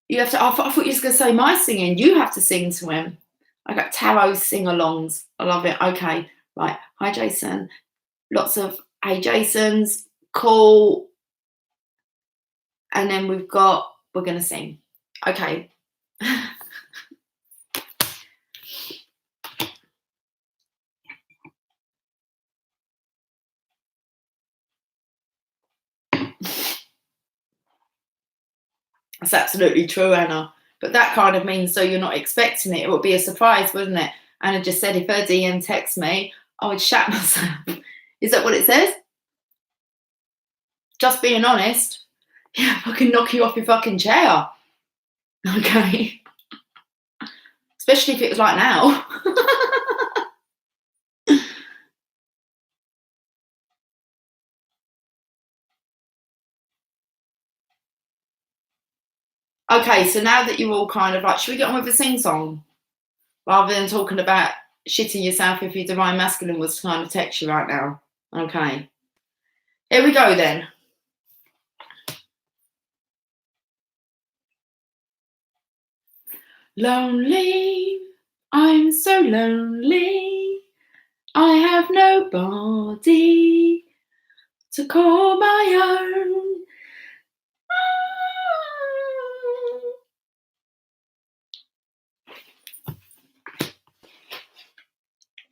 Speaker 1: you have to... I thought you were just going to say my singing. You have to sing to him. I got tarot sing-alongs. I love it. Okay. Right. Hi, Jason. Lots of hey, Jasons. Cool. And then we're going to sing. Okay. That's absolutely true, Anna. But that kind of means so you're not expecting it. It would be a surprise, wouldn't it? Anna just said if her DM texts me, I would shat myself. Is that what it says? Just being honest. Yeah, fucking knock you off your fucking chair. Okay. Especially if it was like now. Okay, so now that you're all kind of like, should we get on with a sing-song? Rather than talking about shitting yourself if your divine masculine was to kind of text you right now. Okay. Here we go then. Lonely, I'm so lonely. I have nobody to call my own.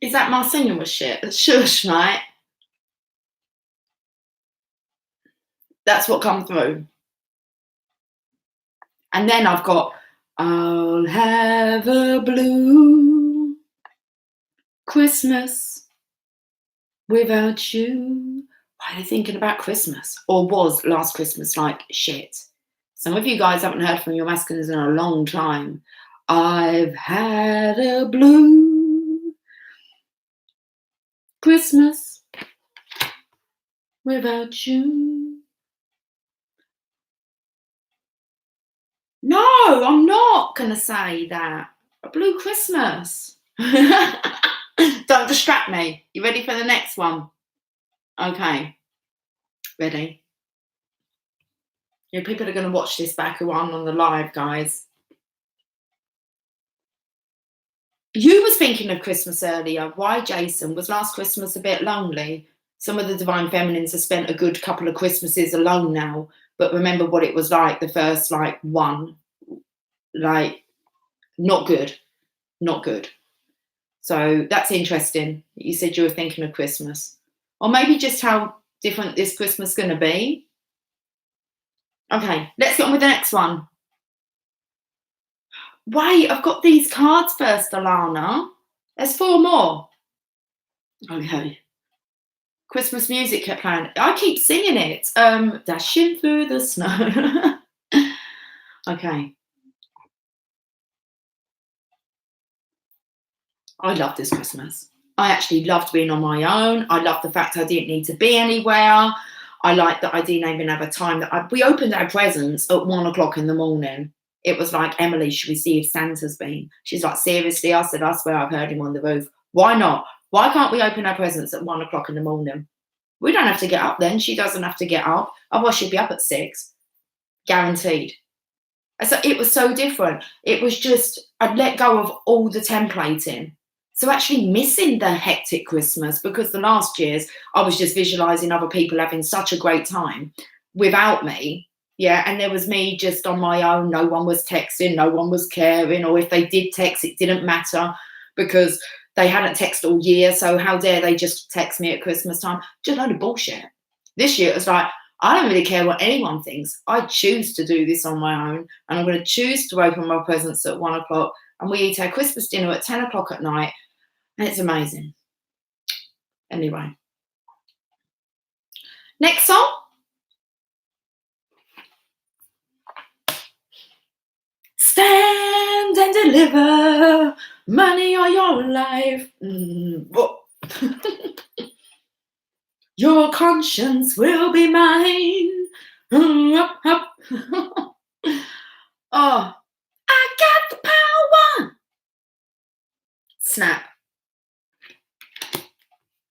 Speaker 1: Is that my singing was shit? It's shush, right? That's what come through. And then I've got, I'll have a blue Christmas without you. Why are they thinking about Christmas? Or was last Christmas like shit? Some of you guys haven't heard from your masculines in a long time. I've had a blue Christmas without you. No, I'm not going to say that. A blue Christmas. Don't distract me. You ready for the next one? Okay. Ready? Yeah, people are going to watch this back who aren't on the live, guys. You was thinking of Christmas earlier. Why, Jason? Was last Christmas a bit lonely? Some of the divine feminines have spent a good couple of Christmases alone now. But remember what it was like the first, one. Not good. Not good. So that's interesting. You said you were thinking of Christmas. Or maybe just how different this Christmas is going to be. Okay, let's get on with the next one. Wait, I've got these cards first, Alana. There's 4 more. Okay. Christmas music kept playing. I keep singing it. Dashing through the snow. Okay. I love this Christmas. I actually loved being on my own. I loved the fact I didn't need to be anywhere. I liked that I didn't even have a time that we opened our presents at 1 o'clock in the morning. It was like, Emily, should we see if Santa's been? She's like, seriously? I said, I swear I've heard him on the roof. Why not? Why can't we open our presents at 1 o'clock in the morning? We don't have to get up then. She doesn't have to get up. Otherwise she'd be up at 6. Guaranteed. So it was so different. It was just, I'd let go of all the templating. So actually missing the hectic Christmas, because the last years I was just visualizing other people having such a great time without me. Yeah, and there was me just on my own. No one was texting, no one was caring, or if they did text, it didn't matter because they hadn't texted all year, so how dare they just text me at Christmas time? Just a load of bullshit. This year it was like, I don't really care what anyone thinks. I choose to do this on my own, and I'm going to choose to open my presents at 1 o'clock, and we eat our Christmas dinner at 10 o'clock at night, and it's amazing. Anyway. Next song. Stand and deliver money or your life. Your conscience will be mine. Oh, I got the power. Snap.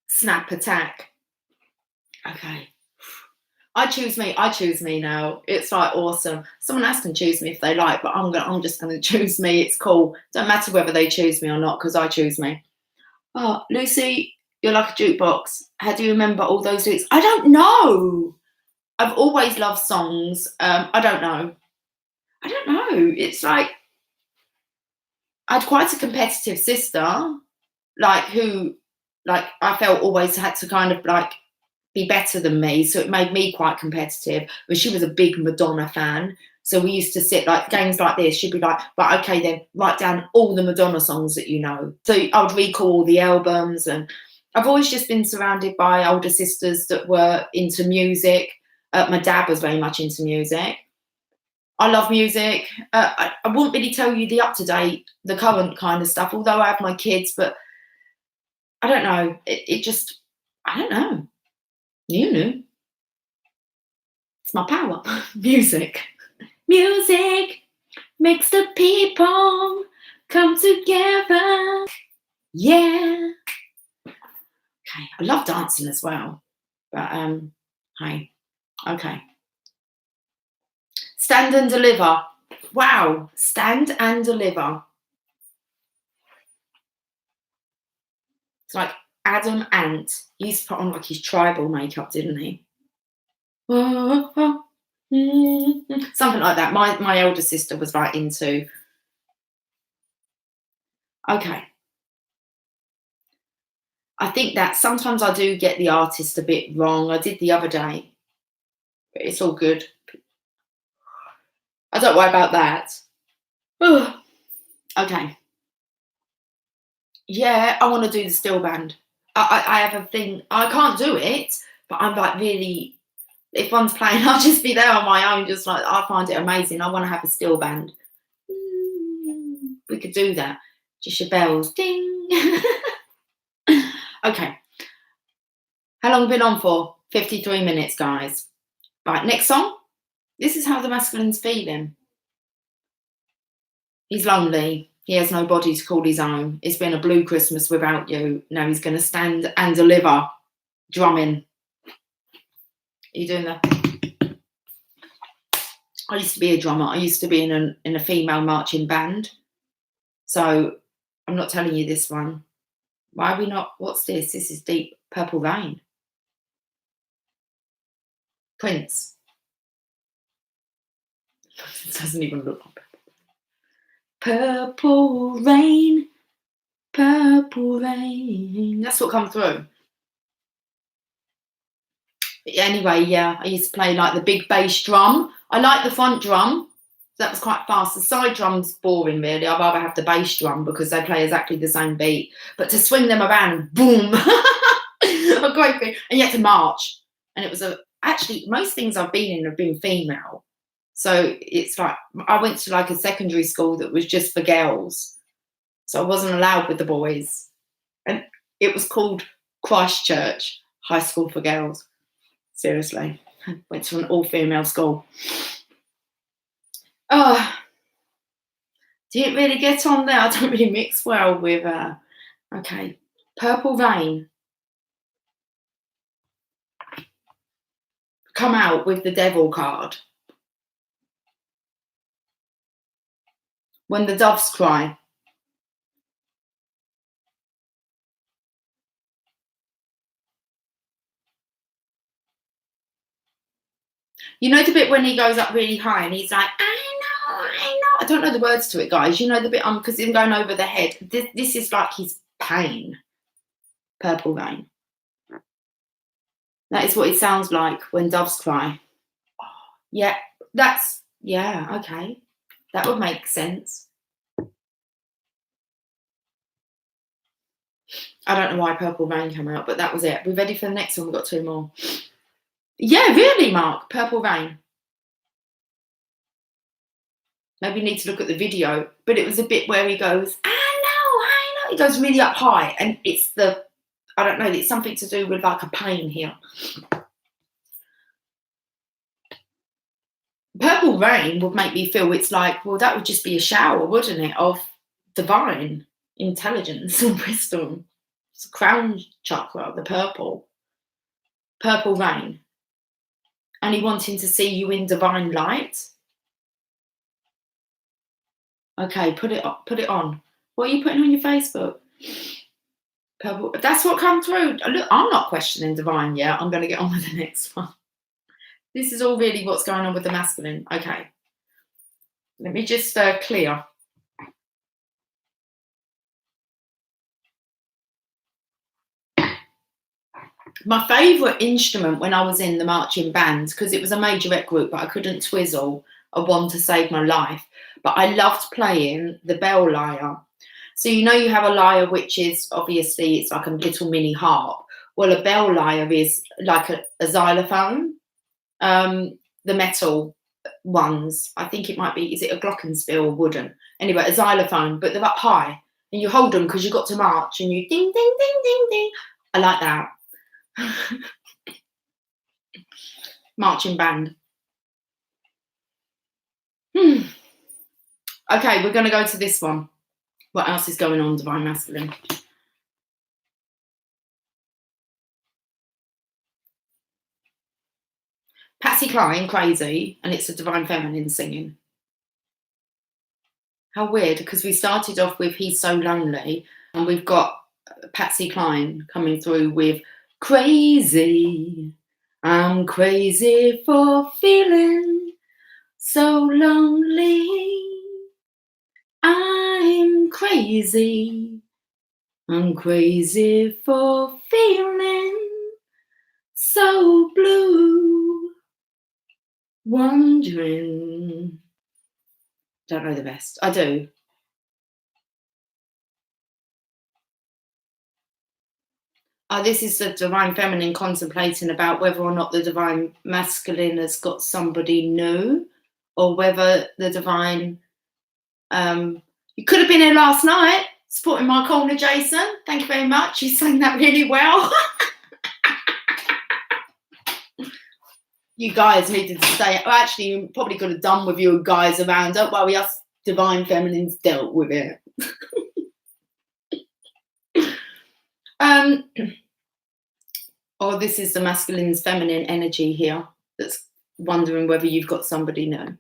Speaker 1: Snap attack. Okay. I choose me now. It's like awesome. Someone else can choose me if they like, but I'm just gonna choose me. It's cool. Don't matter whether they choose me or not, because I choose me. Oh, Lucy, you're like a jukebox. How do you remember all those lyrics? I don't know. I've always loved songs. I don't know. It's like I had quite a competitive sister, who I felt always had to kind of be better than me, so it made me quite competitive. But she was a big Madonna fan, so we used to sit games like this. She'd be like, right, okay, then write down all the Madonna songs that you know. So I would recall all the albums, and I've always just been surrounded by older sisters that were into music. My dad was very much into music. I love music. I wouldn't really tell you the up-to-date, the current kind of stuff, although I have my kids, but I don't know. It just, I don't know. You knew. It's my power. Music. Music makes the people come together. Yeah. Okay. I love dancing as well. But hey. Okay. Stand and deliver. Wow. Stand and deliver. It's like Adam Ant. He used to put on his tribal makeup, didn't he? Something like that. My elder sister was into. Okay. I think that sometimes I do get the artist a bit wrong. I did the other day. But it's all good. I don't worry about that. Okay. Yeah, I want to do the still band. I have a thing. I can't do it, but I'm really. If one's playing, I'll just be there on my own. Just I find it amazing. I want to have a still band. We could do that. Just your bells, ding. Okay. How long have we been on for? 53 minutes, guys. Right, next song. This is how the masculine's feeling. He's lonely. He has no body to call his own. It's been a blue Christmas without you. Now he's going to stand and deliver. Drumming. Are you doing that? I used to be a drummer. I used to be in a female marching band. So I'm not telling you this one. Why are we not? What's this? This is Deep Purple Rain. Prince. It doesn't even look like purple rain. Purple rain. That's what comes through. But anyway, yeah, I used to play the big bass drum. I like the front drum. That was quite fast. The side drum's boring, really. I'd rather have the bass drum because they play exactly the same beat. But to swing them around, boom, a great thing. And you had to march. And it was actually, most things I've been in have been female. So it's I went to a secondary school that was just for girls. So I wasn't allowed with the boys. And it was called Christchurch High School for Girls. Seriously. Went to an all-female school. Oh, didn't really get on there. I don't really mix well with, okay. Purple Rain. Come out with the devil card. When the doves cry. You know the bit when he goes up really high and he's like, I know. I don't know the words to it, guys. You know the bit because I'm going over the head. This is his pain. Purple Rain. That is what it sounds like when doves cry. Yeah, okay. That would make sense. I don't know why Purple Rain came out, but that was it. We're ready for the next one. We've got 2 more. Yeah, really, Mark. Purple Rain. Maybe you need to look at the video, but it was a bit where he goes, I know. He goes really up high, and it's I don't know, it's something to do with like a pain here. Purple Rain would make me feel it's like, well, that would just be a shower, wouldn't it, of divine intelligence and wisdom. It's the crown chakra, the purple. Purple Rain. Only wanting to see you in divine light. Okay, put it on. What are you putting on your Facebook? Purple. That's what come through. Look, I'm not questioning divine yet. I'm going to get on with the next one. This is all really what's going on with the masculine. Okay. Let me just clear. My favourite instrument when I was in the marching band, because it was a majorette group, but I couldn't twizzle a wand to save my life. But I loved playing the bell lyre. So you know you have a lyre which is obviously it's like a little mini harp. Well, a bell lyre is like a xylophone. The metal ones, I think it might be, is it a glockenspiel, wooden? Anyway, a xylophone, but they're up high. And you hold them because you've got to march and you ding, ding, ding, ding, ding. I like that. Marching band. Okay, we're going to go to this one. What else is going on, Divine Masculine? Patsy Cline, Crazy, and it's a Divine Feminine singing. How weird, because we started off with He's So Lonely, and we've got Patsy Cline coming through with Crazy. I'm crazy for feeling so lonely. I'm crazy for feeling so blue. Wondering. Don't know the best. I do. This is the Divine Feminine contemplating about whether or not the Divine Masculine has got somebody new, or whether the Divine... you could have been here last night, supporting my corner, Jason. Thank you very much. You sang that really well. You guys needed to stay. Well, actually, you probably could have done with you guys around. Don't worry, us Divine Feminines dealt with it. This is the masculine's feminine energy here that's wondering whether you've got somebody new.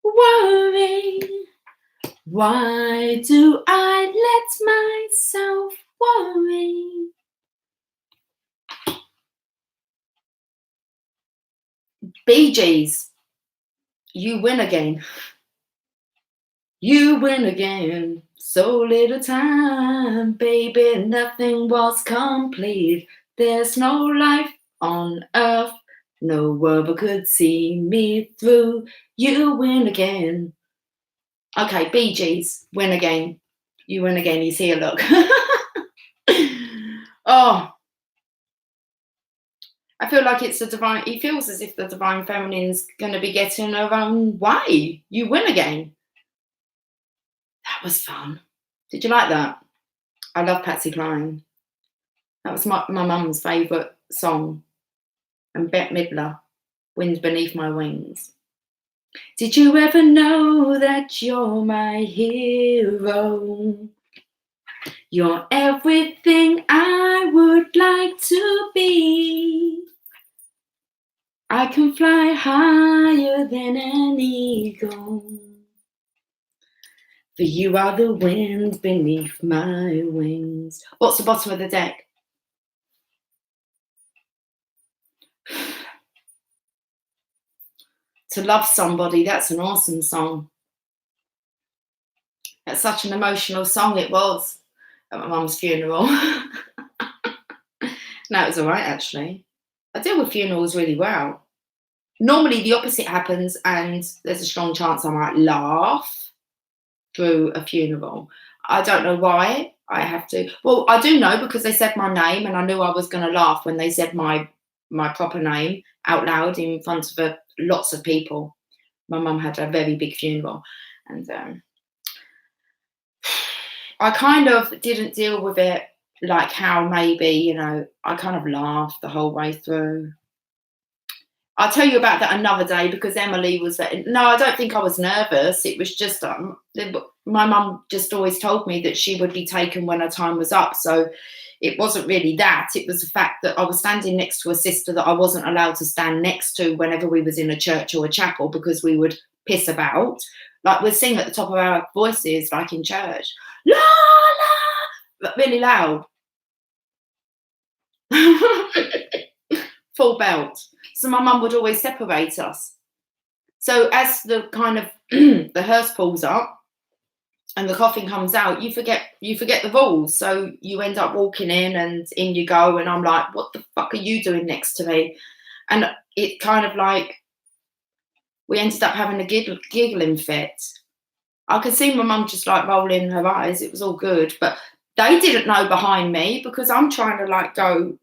Speaker 1: Worry. Why do I let myself worry? Bee Gees, you win again. You win again. So little time, baby, nothing was complete. There's no life on earth, no world could see me through. You win again. Okay, Bee Gees, win again. You win again. He's here, look. Oh, I feel like it's the divine. He feels as if the Divine Feminine's going to be getting her own way. You win again. That was fun. Did you like that? I love Patsy Cline. That was my mum's favourite song. And Bette Midler, Wind Beneath My Wings. Did you ever know that you're my hero? You're everything I would like to be. I can fly higher than an eagle. For you are the wind beneath my wings. What's the bottom of the deck? To love somebody, that's an awesome song. That's such an emotional song it was. at my mum's funeral. No, it was all right, actually. I deal with funerals really well. Normally, the opposite happens, and there's a strong chance I might laugh through a funeral. I don't know why I have to. Well, I do know because they said my name, and I knew I was going to laugh when they said my proper name out loud in front of lots of people. My mum had a very big funeral, and I kind of didn't deal with it like how maybe, I kind of laughed the whole way through. I'll tell you about that another day because Emily was there. No, I don't think I was nervous. It was just my mum just always told me that she would be taken when her time was up. So it wasn't really that. It was the fact that I was standing next to a sister that I wasn't allowed to stand next to whenever we was in a church or a chapel because we would piss about. Like we'd sing at the top of our voices, like in church. La, la, but really loud. Full belt. So my mum would always separate us. So as the kind of the hearse pulls up and the coffin comes out, you forget the rules. So you end up walking in and in you go, and I'm like, what the fuck are you doing next to me? And it kind of like we ended up having a giggling fit. I could see my mum just like rolling her eyes. It was all good, but they didn't know behind me because I'm trying to like go,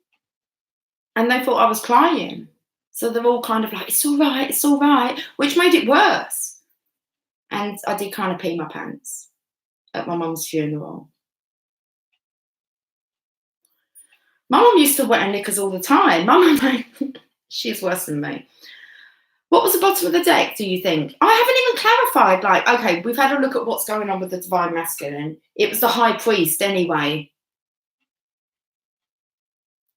Speaker 1: and they thought I was crying. So they're all kind of like, it's all right, which made it worse. And I did kind of pee my pants at my mum's funeral. My mum used to wear her knickers all the time. My mum, she's worse than me. What was the bottom of the deck, do you think? I haven't even clarified. Like, okay, we've had a look at what's going on with the divine masculine. It was the high priest anyway.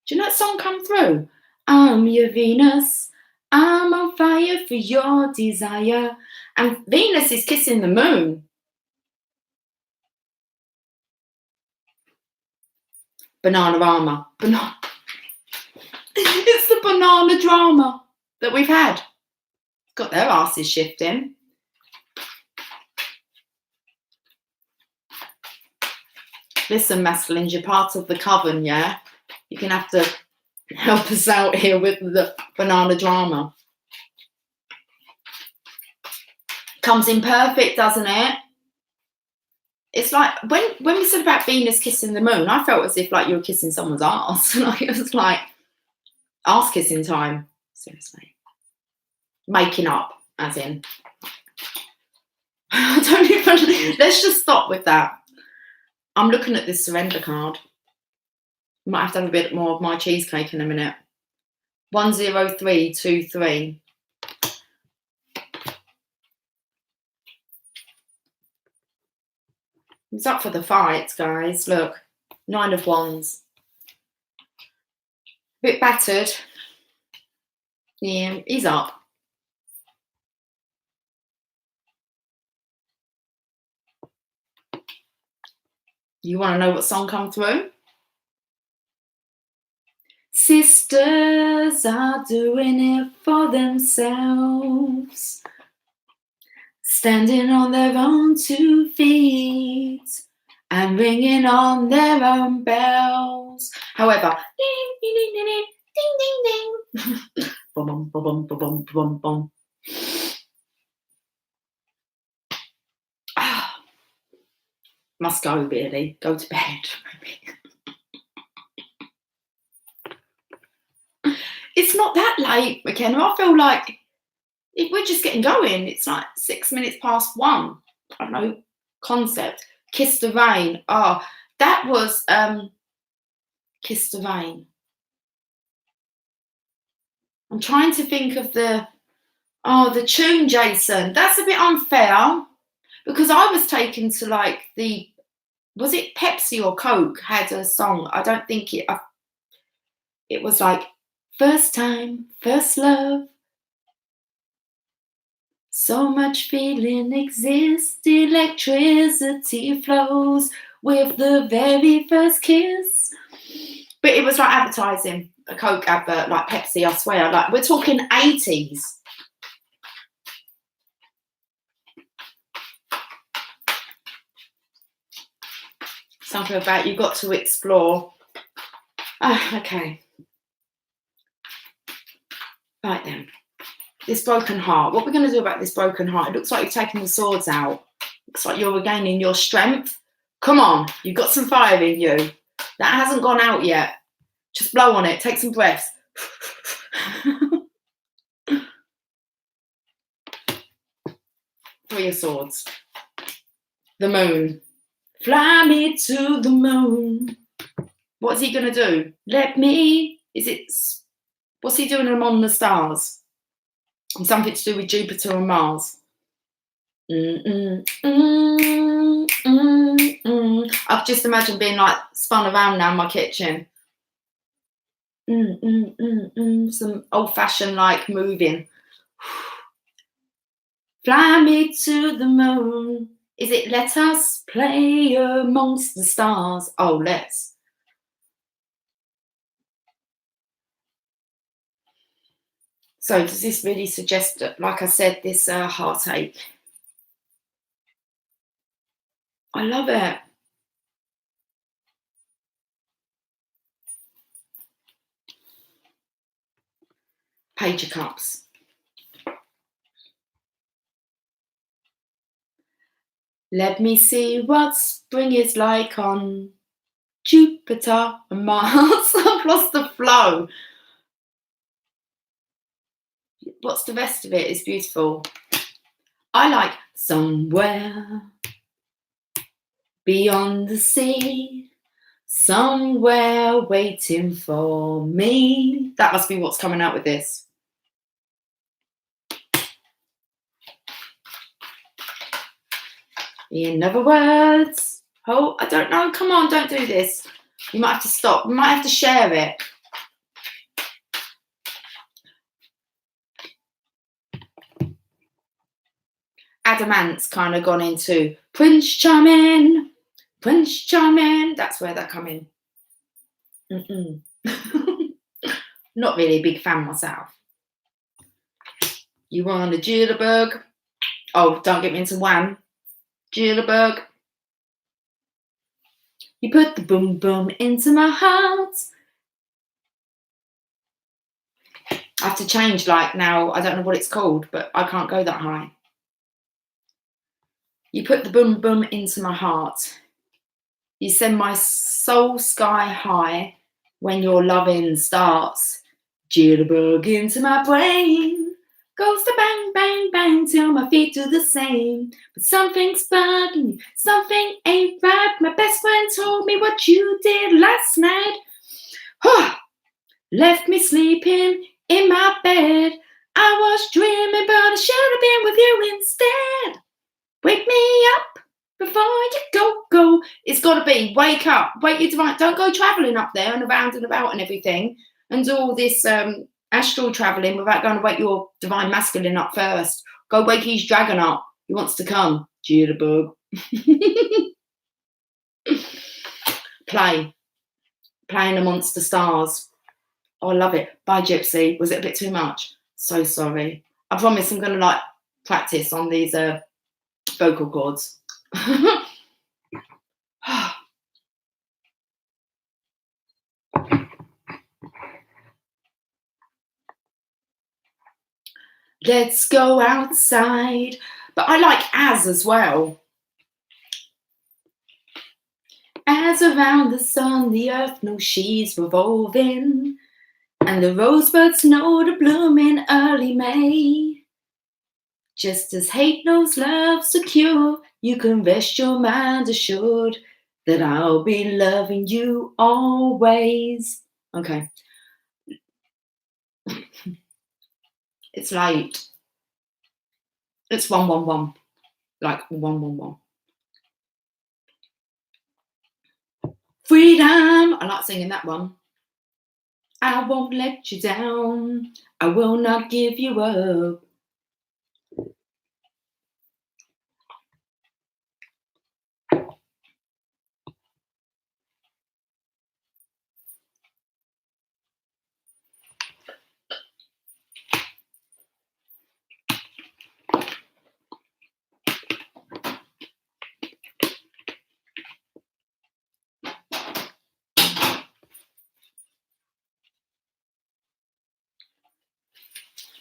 Speaker 1: Do you know that song come through? I'm your Venus. I'm on fire for your desire. And Venus is kissing the moon. Bananarama. It's the banana drama that we've had. Got their asses shifting. Listen, masculines, you're part of the coven, yeah? You're going to have to help us out here with the banana drama. Comes in perfect, doesn't it? It's like when we said about Venus kissing the moon, I felt as if like you were kissing someone's ass. Like it was like ass kissing time. Seriously. Making up, as in. I don't even. Let's just stop with that. I'm looking at this surrender card. Might have to have a bit more of my cheesecake in a minute. 10323. He's up for the fight, guys. Look, 9 of Wands. A bit battered. Yeah, he's up. You want to know what song come through? Sisters are doing it for themselves, standing on their own 2 feet and ringing on their own bells. However, ding, ding, ding, ding, ding, ding, ding. Bum, bum, bum, bum, bum, bum. Must go, really. Go to bed. It's not that late, McKenna. I feel like we're just getting going. It's like 6 minutes past 1. I don't know. Concept. Kiss the Rain. Oh, that was Kiss the Rain. I'm trying to think of the tune, Jason. That's a bit unfair because I was taken to like was it Pepsi or Coke had a song? I don't think it was like first time, first love. So much feeling exists, electricity flows with the very first kiss. But it was like advertising, a Coke advert, like Pepsi, I swear. Like we're talking 80s. Something about you got to explore. Okay. Right then. This broken heart. What we're going to do about this broken heart? It looks like you've taken the swords out. Looks like you're regaining your strength. Come on. You've got some fire in you. That hasn't gone out yet. Just blow on it. Take some breaths. 3 of Swords. The moon. Fly me to the moon. What's he going to do? What's he doing among the stars? Something to do with Jupiter and Mars. I've just imagined being like spun around now in my kitchen. Some old-fashioned like moving. Fly me to the moon. Is it let us play amongst the stars? Oh, let's. So does this really suggest, like I said, this heartache? I love it. Page of Cups. Let me see what spring is like on Jupiter and Mars. I've lost the flow. What's the rest of it? It's beautiful. I like somewhere beyond the sea, somewhere waiting for me. That must be what's coming out with this. In other words, oh, I don't know. Come on, don't do this. You might have to stop. You might have to share it. Adamant's kind of gone into Prince Charming. Prince Charming. That's where they're coming. Not really a big fan myself. You want a jitterbug? Oh, don't get me into Wham. Jitterbug. You put the boom boom into my heart. I have to change like now. I don't know what it's called, but I can't go that high. You put the boom boom into my heart. You send my soul sky high when your loving starts. Jitterbug into my brain. Goes to bang, bang, bang till my feet do the same. But something's bugging you, something ain't right. My best friend told me what you did last night. Left me sleeping in my bed. I was dreaming, but I should have been with you instead. Wake me up before you go. It's got to be wake up, wake your divine. Don't go travelling up there and around and about and everything and do all this astral travelling without going to wake your divine masculine up first. Go wake his dragon up. He wants to come. Jitterbug. Playing amongst the stars. Oh, I love it. Bye, Gypsy. Was it a bit too much? So sorry. I promise I'm going to like practice on these vocal cords. Let's go outside. But I like as well. As around the sun, the earth knows she's revolving, and the rosebuds know to bloom in early May. Just as hate knows love's secure, you can rest your mind assured that I'll be loving you always. Okay. It's late. It's 111. Like 111. Freedom. I like singing that one. I won't let you down. I will not give you up.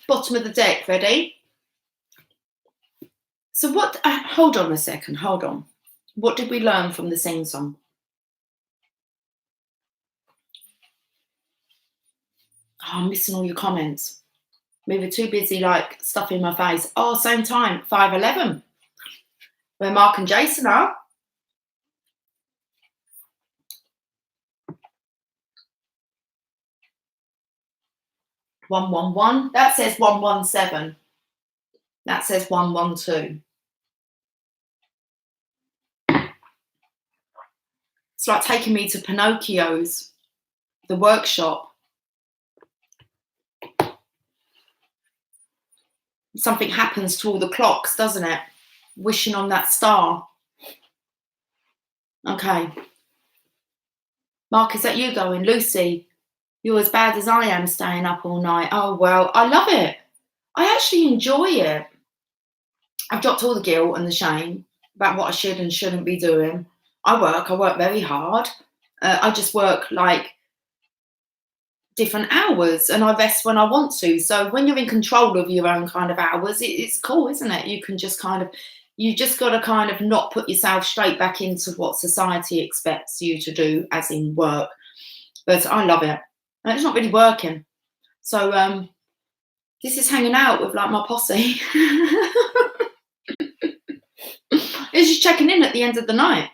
Speaker 1: Bottom of the deck, ready? So what, hold on a second, hold on. What did we learn from the sing song? Oh, I'm missing all your comments. We were too busy like stuffing my face. Oh, same time, 5:11. Where Mark and Jason are. 111. That says 117. That says 112. It's like taking me to Pinocchio's, the workshop. Something happens to all the clocks, doesn't it? Wishing on that star. Okay. Mark, is that you going? Lucy, you're as bad as I am staying up all night. Oh, well, I love it. I actually enjoy it. I've dropped all the guilt and the shame about what I should and shouldn't be doing. I work very hard. I just work like different hours and I rest when I want to. So when you're in control of your own kind of hours, it's cool, isn't it? You can just kind of, you just got to kind of not put yourself straight back into what society expects you to do, as in work. But I love it. And it's not really working. So this is hanging out with like my posse. It's just checking in at the end of the night.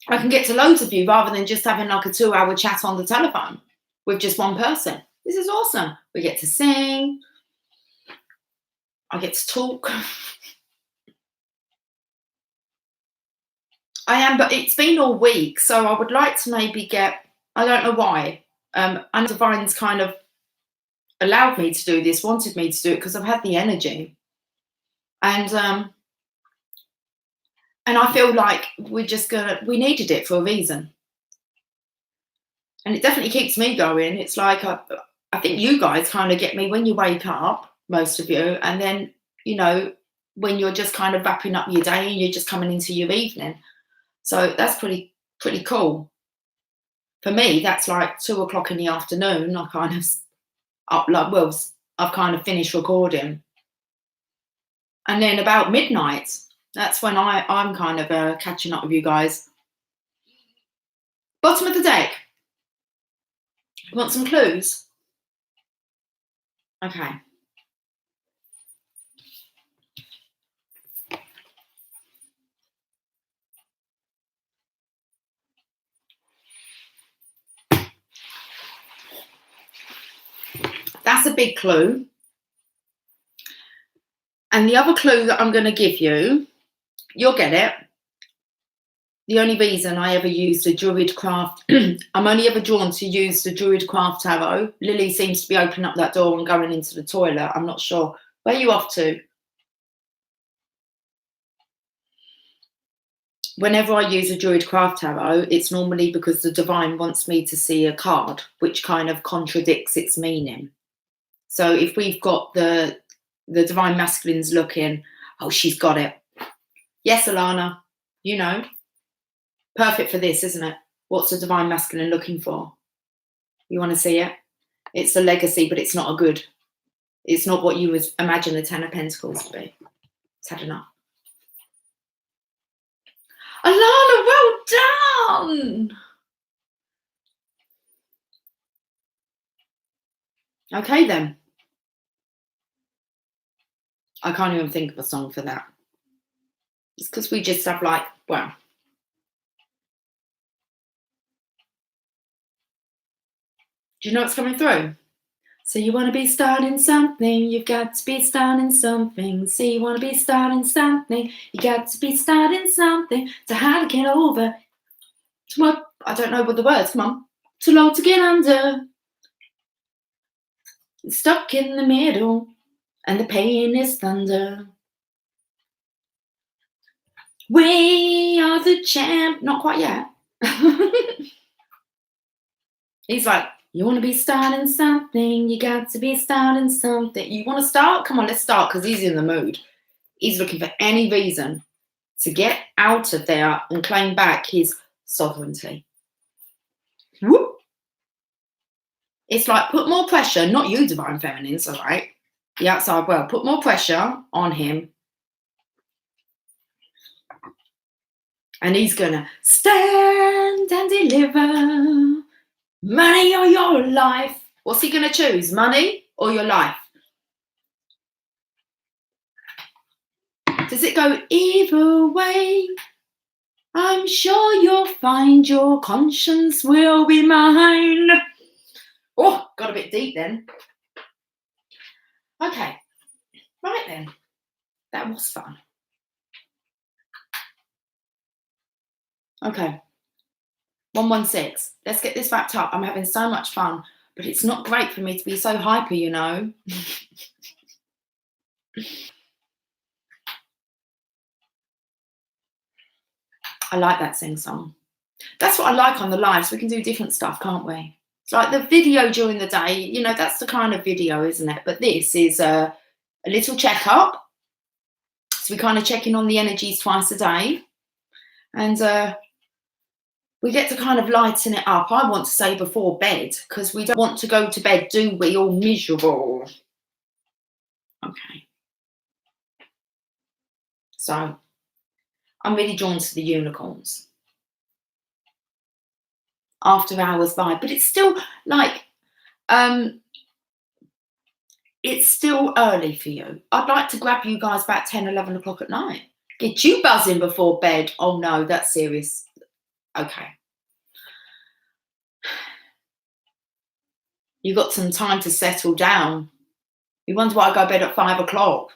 Speaker 1: I can get to loads of you rather than just having like a 2-hour chat on the telephone with just one person. This is awesome. We get to sing. I get to talk. I am, but it's been all week, so I would like to maybe get, I don't know why, and Divine's kind of allowed me to do this, wanted me to do it because I've had the energy. And I feel like we needed it for a reason. And it definitely keeps me going. It's like, I think you guys kind of get me when you wake up, most of you, and then, you know, when you're just kind of wrapping up your day and you're just coming into your evening. So that's pretty cool. For me, that's like 2:00 in the afternoon. I kind of I've kind of finished recording. And then about midnight, that's when I'm kind of catching up with you guys. Bottom of the deck. Want some clues? Okay. That's a big clue. And the other clue that I'm going to give you, you'll get it. The only reason I ever used the Druidcraft, I'm only ever drawn to use the Druidcraft Tarot. Lily seems to be opening up that door and going into the toilet. I'm not sure. Where are you off to? Whenever I use a Druidcraft Tarot, it's normally because the divine wants me to see a card, which kind of contradicts its meaning. So if we've got the divine masculines looking, oh, she's got it. Yes, Alana, you know. Perfect for this, isn't it? What's the divine masculine looking for? You want to see it? It's the legacy, but it's not a good. It's not what you would imagine the 10 of Pentacles to be. It's had enough. Alana, well done! Okay, then. I can't even think of a song for that. It's because we just have like, well. Do you know what's coming through? So you want to be starting something, you've got to be starting something. So you want to be starting something, you got to be starting something. To how to get over, to what, I don't know what the words, come on. Too low to get under. Stuck in the middle, and the pain is thunder. We are the champ. Not quite yet. He's like, you want to be starting something, you got to be starting something. You want to start? Come on, let's start, because he's in the mood. He's looking for any reason to get out of there and claim back his sovereignty. Whoop. It's like, put more pressure, not you, divine feminines, all right? The outside world, put more pressure on him. And he's gonna stand and deliver. Money or your life. What's he gonna choose? Money or your life? Does it go either way? I'm sure you'll find your conscience will be mine. Oh, got a bit deep then. Okay, right then. That was fun. Okay, 116. Let's get this wrapped up. I'm having so much fun, but it's not great for me to be so hyper, you know. I like that sing song. That's what I like on the lives. We can do different stuff, can't we? It's like the video during the day, you know, that's the kind of video, isn't it? But this is a little checkup. So we kind of check in on the energies twice a day. And we get to kind of lighten it up. I want to say before bed, because we don't want to go to bed, do we, all miserable. Okay. So I'm really drawn to the unicorns. After hours vibe, but it's still like, it's still early for you. I'd like to grab you guys about 10, 11 o'clock at night. Get you buzzing before bed. Oh no, that's serious. Okay. You got some time to settle down. You wonder why I go to bed at 5 o'clock.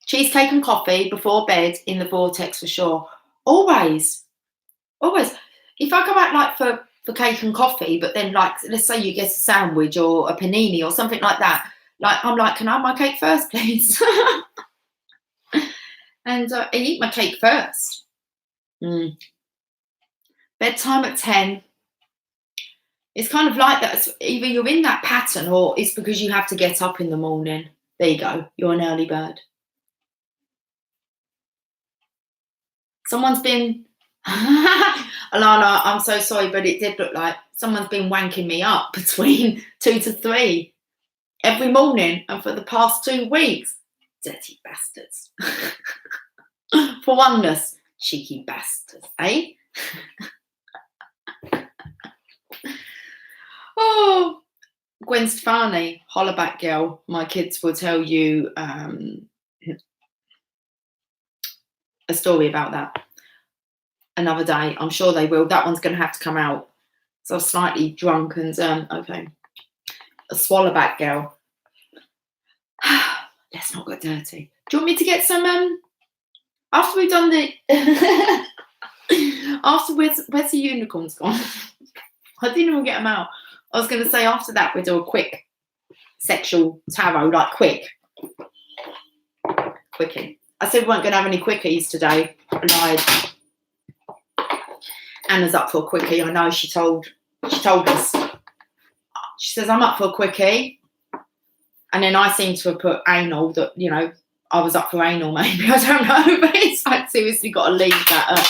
Speaker 1: Cheesecake and coffee before bed in the vortex for sure. Always. Always. If I go out like for cake and coffee, but then like, let's say you get a sandwich or a panini or something like that, like I'm like, can I have my cake first, please? And I eat my cake first. Bedtime at 10. It's kind of like that. It's either you're in that pattern or it's because you have to get up in the morning. There you go. You're an early bird. Someone's been... Alana, I'm so sorry, but it did look like someone's been wanking me up between 2 to 3 every morning and for the past 2 weeks. Dirty bastards. For oneness, cheeky bastards, eh? Oh, Gwen Stefani, Hollaback Girl. My kids will tell you a story about that another day. I'm sure they will. That one's going to have to come out. So I'm slightly drunk and okay. A Swallowback Girl. Let's not get dirty. Do you want me to get some after we've done the after where's the unicorns gone? I didn't even get them out. I was going to say after that we'll do a quick sexual tarot, like quickie. I said we weren't going to have any quickies today. I lied. Anna's up for a quickie. I know she told us. She says I'm up for a quickie, and then I seem to have put anal. That, you know, I was up for anal. Maybe I don't know, but it's like seriously got to leave that.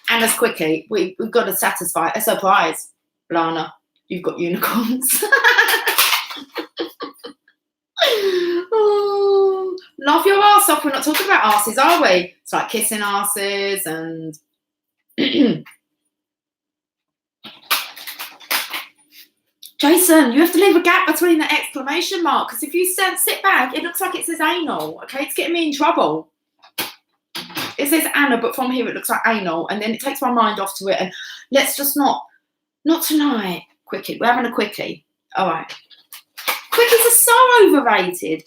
Speaker 1: Anna's quickie. We've got to satisfy a surprise, Lana. You've got unicorns. Oh, laugh your ass off. We're not talking about asses, are we? It's like kissing asses and Jason, you have to leave a gap between the exclamation mark, because if you sit back, it looks like it says anal. Okay, it's getting me in trouble. It says Anna, but from here it looks like anal, and then it takes my mind off to it. And let's just not tonight. Quickie, we're having a quickie. All right. Quickies are so overrated,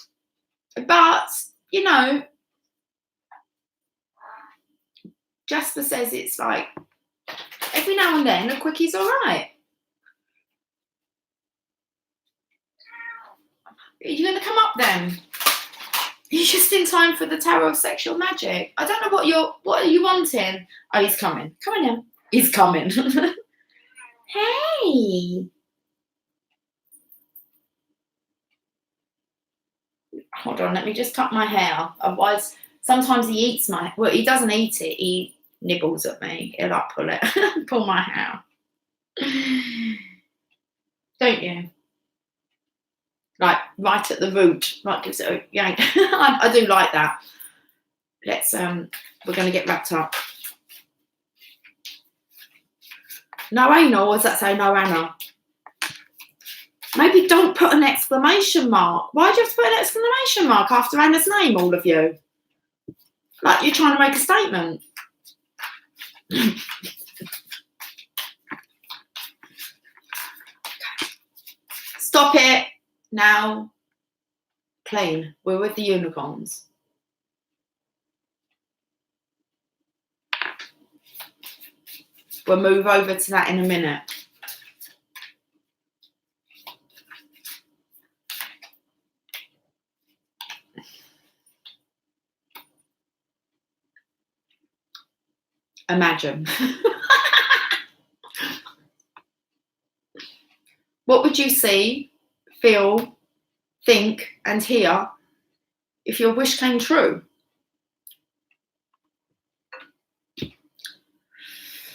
Speaker 1: but you know, Jasper says it's like every now and then a quickie is all right. Are you going to come up then? You're just in time for the Tower of Sexual Magic. I don't know what are you wanting? Oh, he's coming. Come on in. He's coming. Hey. Hold on, let me just cut my hair. Otherwise, sometimes he eats well, he doesn't eat it. He nibbles at me. He'll like pull it, pull my hair. Don't you? like right at the root, like gives it a yank. I do like that. Let's we're going to get wrapped up. No anal, or does that say no Anna? Maybe don't put an exclamation mark. Why do you have to put an exclamation mark after Anna's name, all of you? Like you're trying to make a statement. Stop it now. Clean. We're with the unicorns. We'll move over to that in a minute. Imagine. What would you see, feel, think, and hear if your wish came true?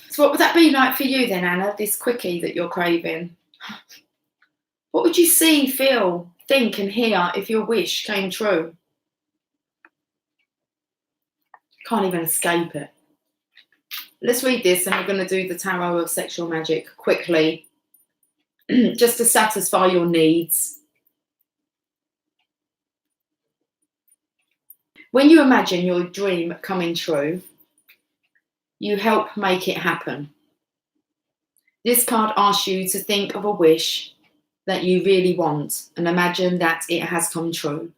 Speaker 1: So what would that be like for you then, Anna, this quickie that you're craving? What would you see, feel, think, and hear if your wish came true? Can't even escape it. Let's read this, and we're going to do the Tarot of Sexual Magic quickly, just to satisfy your needs. When you imagine your dream coming true, you help make it happen. This card asks you to think of a wish that you really want and imagine that it has come true.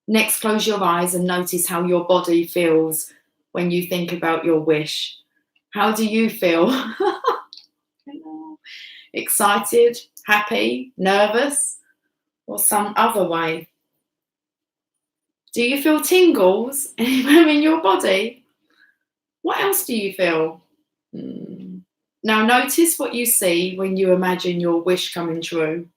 Speaker 1: Next, close your eyes and notice how your body feels when you think about your wish. How do you feel? Excited, happy, nervous, or some other way? Do you feel tingles anywhere in your body? What else do you feel? Now notice what you see when you imagine your wish coming true.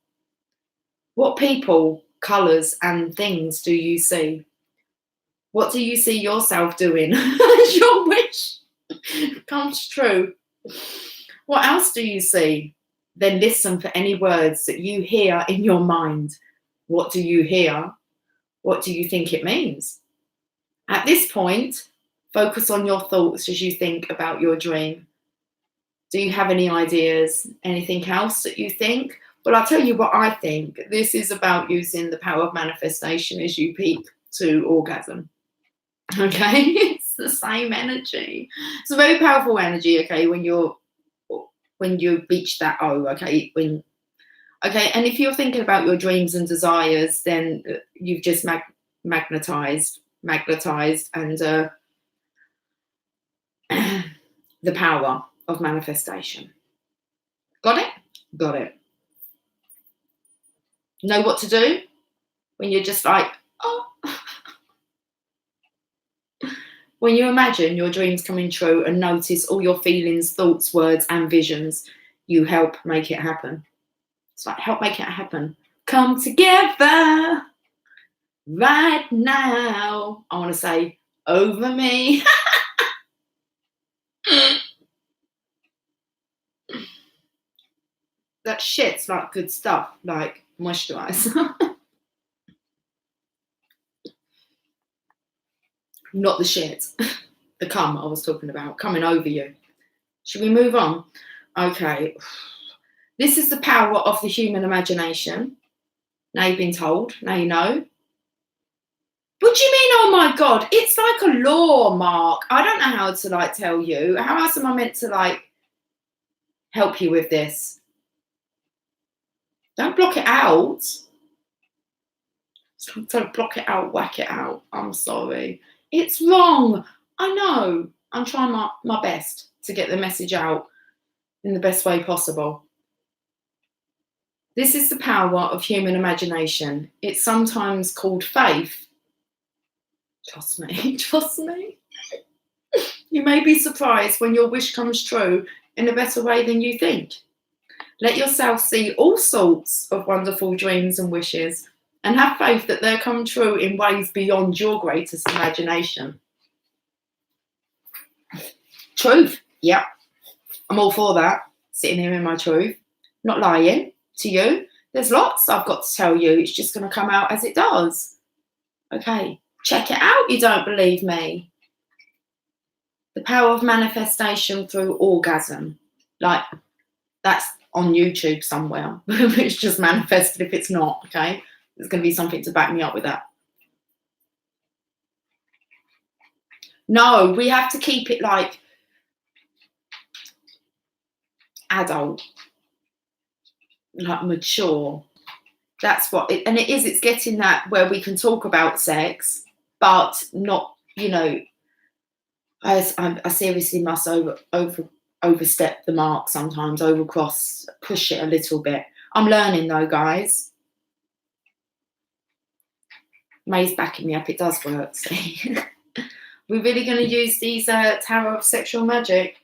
Speaker 1: What people, colours and things do you see? What do you see yourself doing as your wish comes true? What else do you see? Then listen for any words that you hear in your mind. What do you hear? What do you think it means? At this point, focus on your thoughts as you think about your dream. Do you have any ideas? Anything else that you think? Well, I'll tell you what I think. This is about using the power of manifestation as you peak to orgasm. Okay, it's the same energy. It's a very powerful energy. Okay, when you reach that okay, and if you're thinking about your dreams and desires, then you've just magnetized, and the power of manifestation. Got it? Got it. Know what to do when you're just like, oh. When you imagine your dreams coming true and notice all your feelings, thoughts, words, and visions, you help make it happen. It's like, help make it happen. Come together right now. I want to say, over me. That shit's like good stuff, like moisturize. Not the shit, the cum I was talking about, coming over you. Should we move on? Okay. This is the power of the human imagination. Now you've been told, now you know. What do you mean, oh my God? It's like a law, Mark. I don't know how to tell you. How else am I meant to help you with this? Don't block it out. Don't block it out, whack it out. I'm sorry. It's wrong. I know. I'm trying my best to get the message out in the best way possible. This is the power of human imagination. It's sometimes called faith. Trust me, trust me. You may be surprised when your wish comes true in a better way than you think. Let yourself see all sorts of wonderful dreams and wishes, and have faith that they'll come true in ways beyond your greatest imagination. Truth, yep. I'm all for that. Sitting here in my truth. Not lying to you. There's lots I've got to tell you. It's just going to come out as it does. Okay, check it out. You don't believe me? The power of manifestation through orgasm. Like, that's on YouTube somewhere. It's just manifested if it's not, okay? There's going to be something to back me up with that. No, we have to keep it like adult, like mature. That's what it, and it is. It's getting that where we can talk about sex, but not, you know, I seriously must overstep the mark sometimes, overcross, push it a little bit. I'm learning though, guys. May's backing me up. It does work. See, we're really going to use these Tower of Sexual Magic.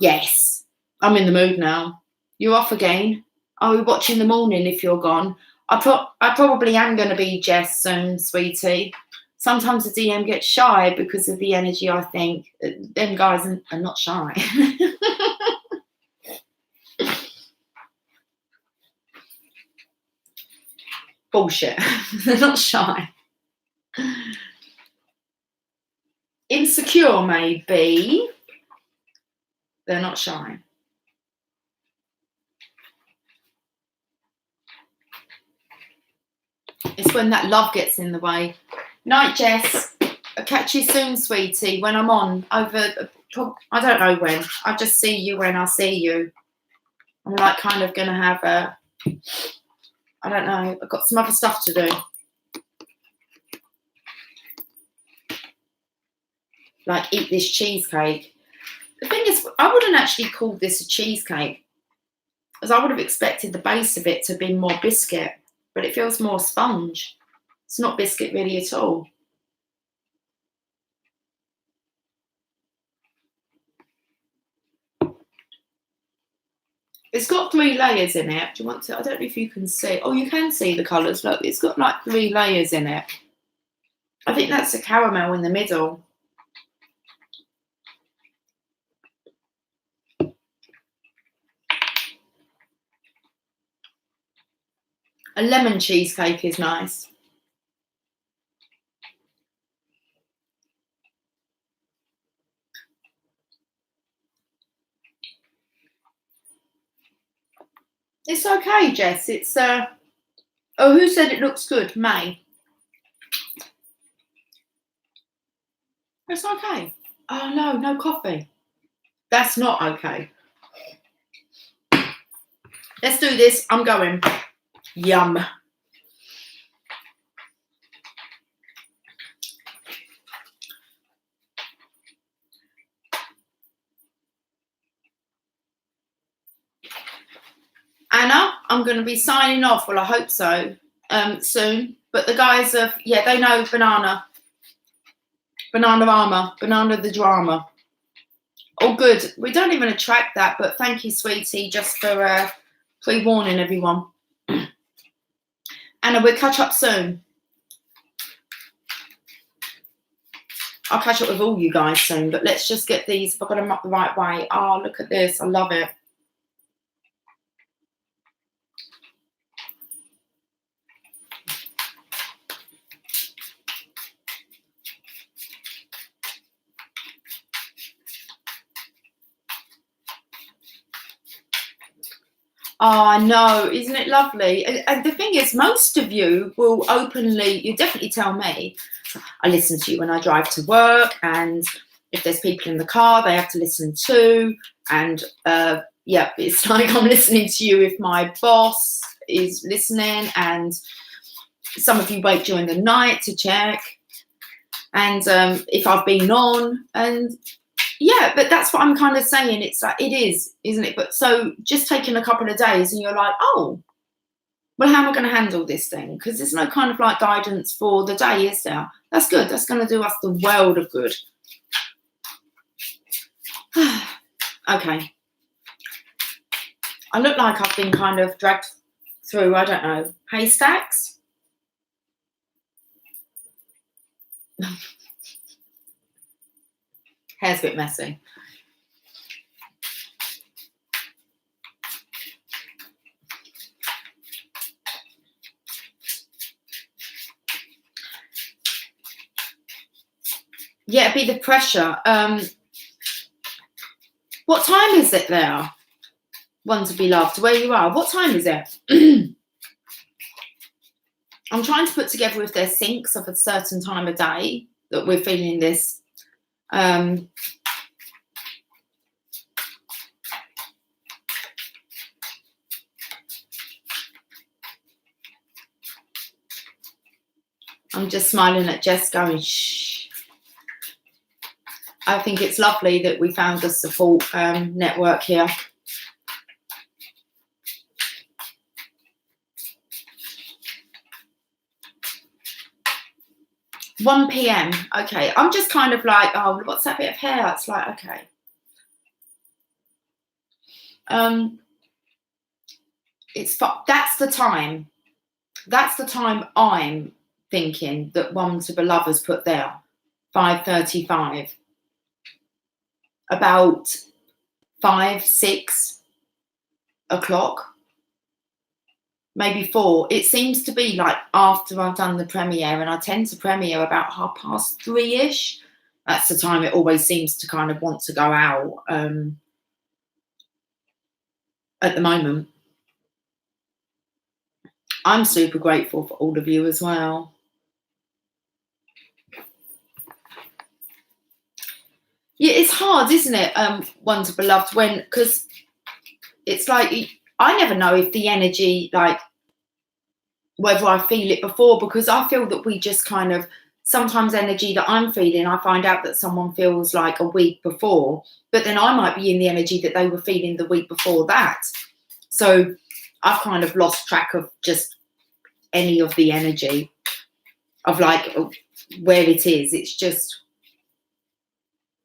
Speaker 1: Yes, I'm in the mood now. You're off again. Are we watching the morning if you're gone? I probably am going to be Jess soon, sweetie. Sometimes the DM gets shy because of the energy, I think. Them guys are not shy. Bullshit. They're not shy. Insecure, maybe. They're not shy. It's when that love gets in the way. Night, Jess. I'll catch you soon, sweetie, when I'm on. I don't know when. I just see you when I see you. I'm like kind of going to have a... I don't know. I've got some other stuff to do. Like eat this cheesecake. The thing is, I wouldn't actually call this a cheesecake, as I would have expected the base of it to be more biscuit, but it feels more sponge. It's not biscuit really at all. It's got 3 layers in it. Do you want to? I don't know if you can see. Oh, you can see the colours. Look, it's got like 3 layers in it. I think that's the caramel in the middle. A lemon cheesecake is nice. It's okay, Jess. It's oh, who said it looks good? May. It's okay. Oh no, no coffee. That's not okay. Let's do this. I'm going. Yum. Anna, I'm going to be signing off. Well, I hope so, soon. But the guys have, yeah, they know Banana. Banana Rama. Banana the drama. Oh, good. We don't even attract that, but thank you, sweetie, just for pre-warning everyone. Anna, we'll catch up soon. I'll catch up with all you guys soon, but let's just get these. If I've got them up the right way. Oh, look at this. I love it. Oh, I know. Isn't it lovely? And the thing is, most of you will openly, you definitely tell me, I listen to you when I drive to work, and if there's people in the car, they have to listen too. And yeah, it's like I'm listening to you if my boss is listening, and some of you wait during the night to check. And if I've been on, and yeah, but that's what I'm kind of saying. It's like, it is, isn't it? But so just taking a couple of days and you're like, oh, well, how am I going to handle this thing? Because there's no kind of like guidance for the day, is there? That's good. That's going to do us the world of good. Okay. I look like I've been kind of dragged through, I don't know, haystacks. Hair's a bit messy. Yeah, it'd be the pressure. What time is it there? One to be loved. Where you are? What time is it? I'm trying to put together if there's syncs of a certain time of day that we're feeling this. I'm just smiling at Jess going, shh. I think it's lovely that we found a support network here. 1 p.m. Okay, I'm just kind of like, oh, what's that bit of hair? It's like, okay. That's the time. That's the time I'm thinking that One to Be Lovers put there. 5:35. About 5, 6 o'clock. Maybe 4. It seems to be like after I've done the premiere, and I tend to premiere about 3:30-ish. That's the time it always seems to kind of want to go out at the moment. I'm super grateful for all of you as well. Yeah, it's hard, isn't it? One to Be Loved, because it's like I never know if the energy, like whether I feel it before, because I feel that we just kind of, sometimes energy that I'm feeling, I find out that someone feels like a week before, but then I might be in the energy that they were feeling the week before that. So I've kind of lost track of just any of the energy of like where it is. It's just,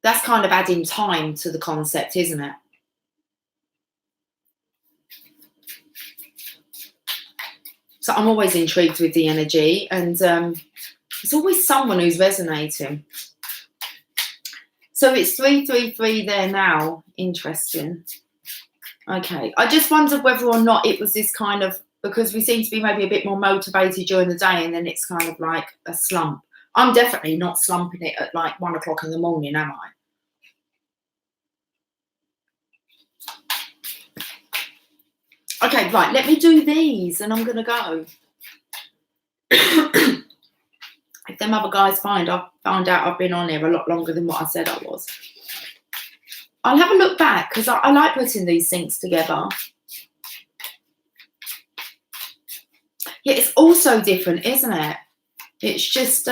Speaker 1: that's kind of adding time to the concept, isn't it? So I'm always intrigued with the energy, and there's always someone who's resonating. So it's 333 there now. Interesting. Okay. I just wondered whether or not it was this kind of, because we seem to be maybe a bit more motivated during the day, and then it's kind of like a slump. I'm definitely not slumping it at like 1 o'clock in the morning, am I? Okay, right, let me do these and I'm going to go. If them other guys found out I've been on here a lot longer than what I said I was. I'll have a look back, because I like putting these things together. Yeah, it's also different, isn't it? It's just...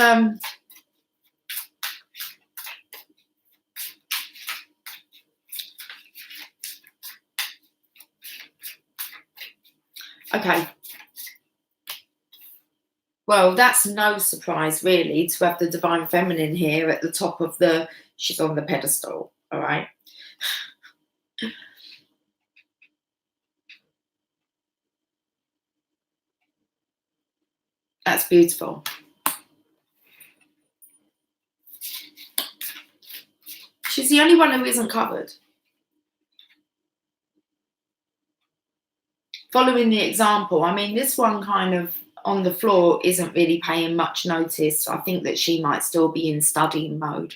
Speaker 1: Okay. Well, that's no surprise, really, to have the Divine Feminine here at the top of the... She's on the pedestal, all right? That's beautiful. She's the only one who isn't covered. Following the example, I mean, this one kind of on the floor isn't really paying much notice. I think that she might still be in studying mode.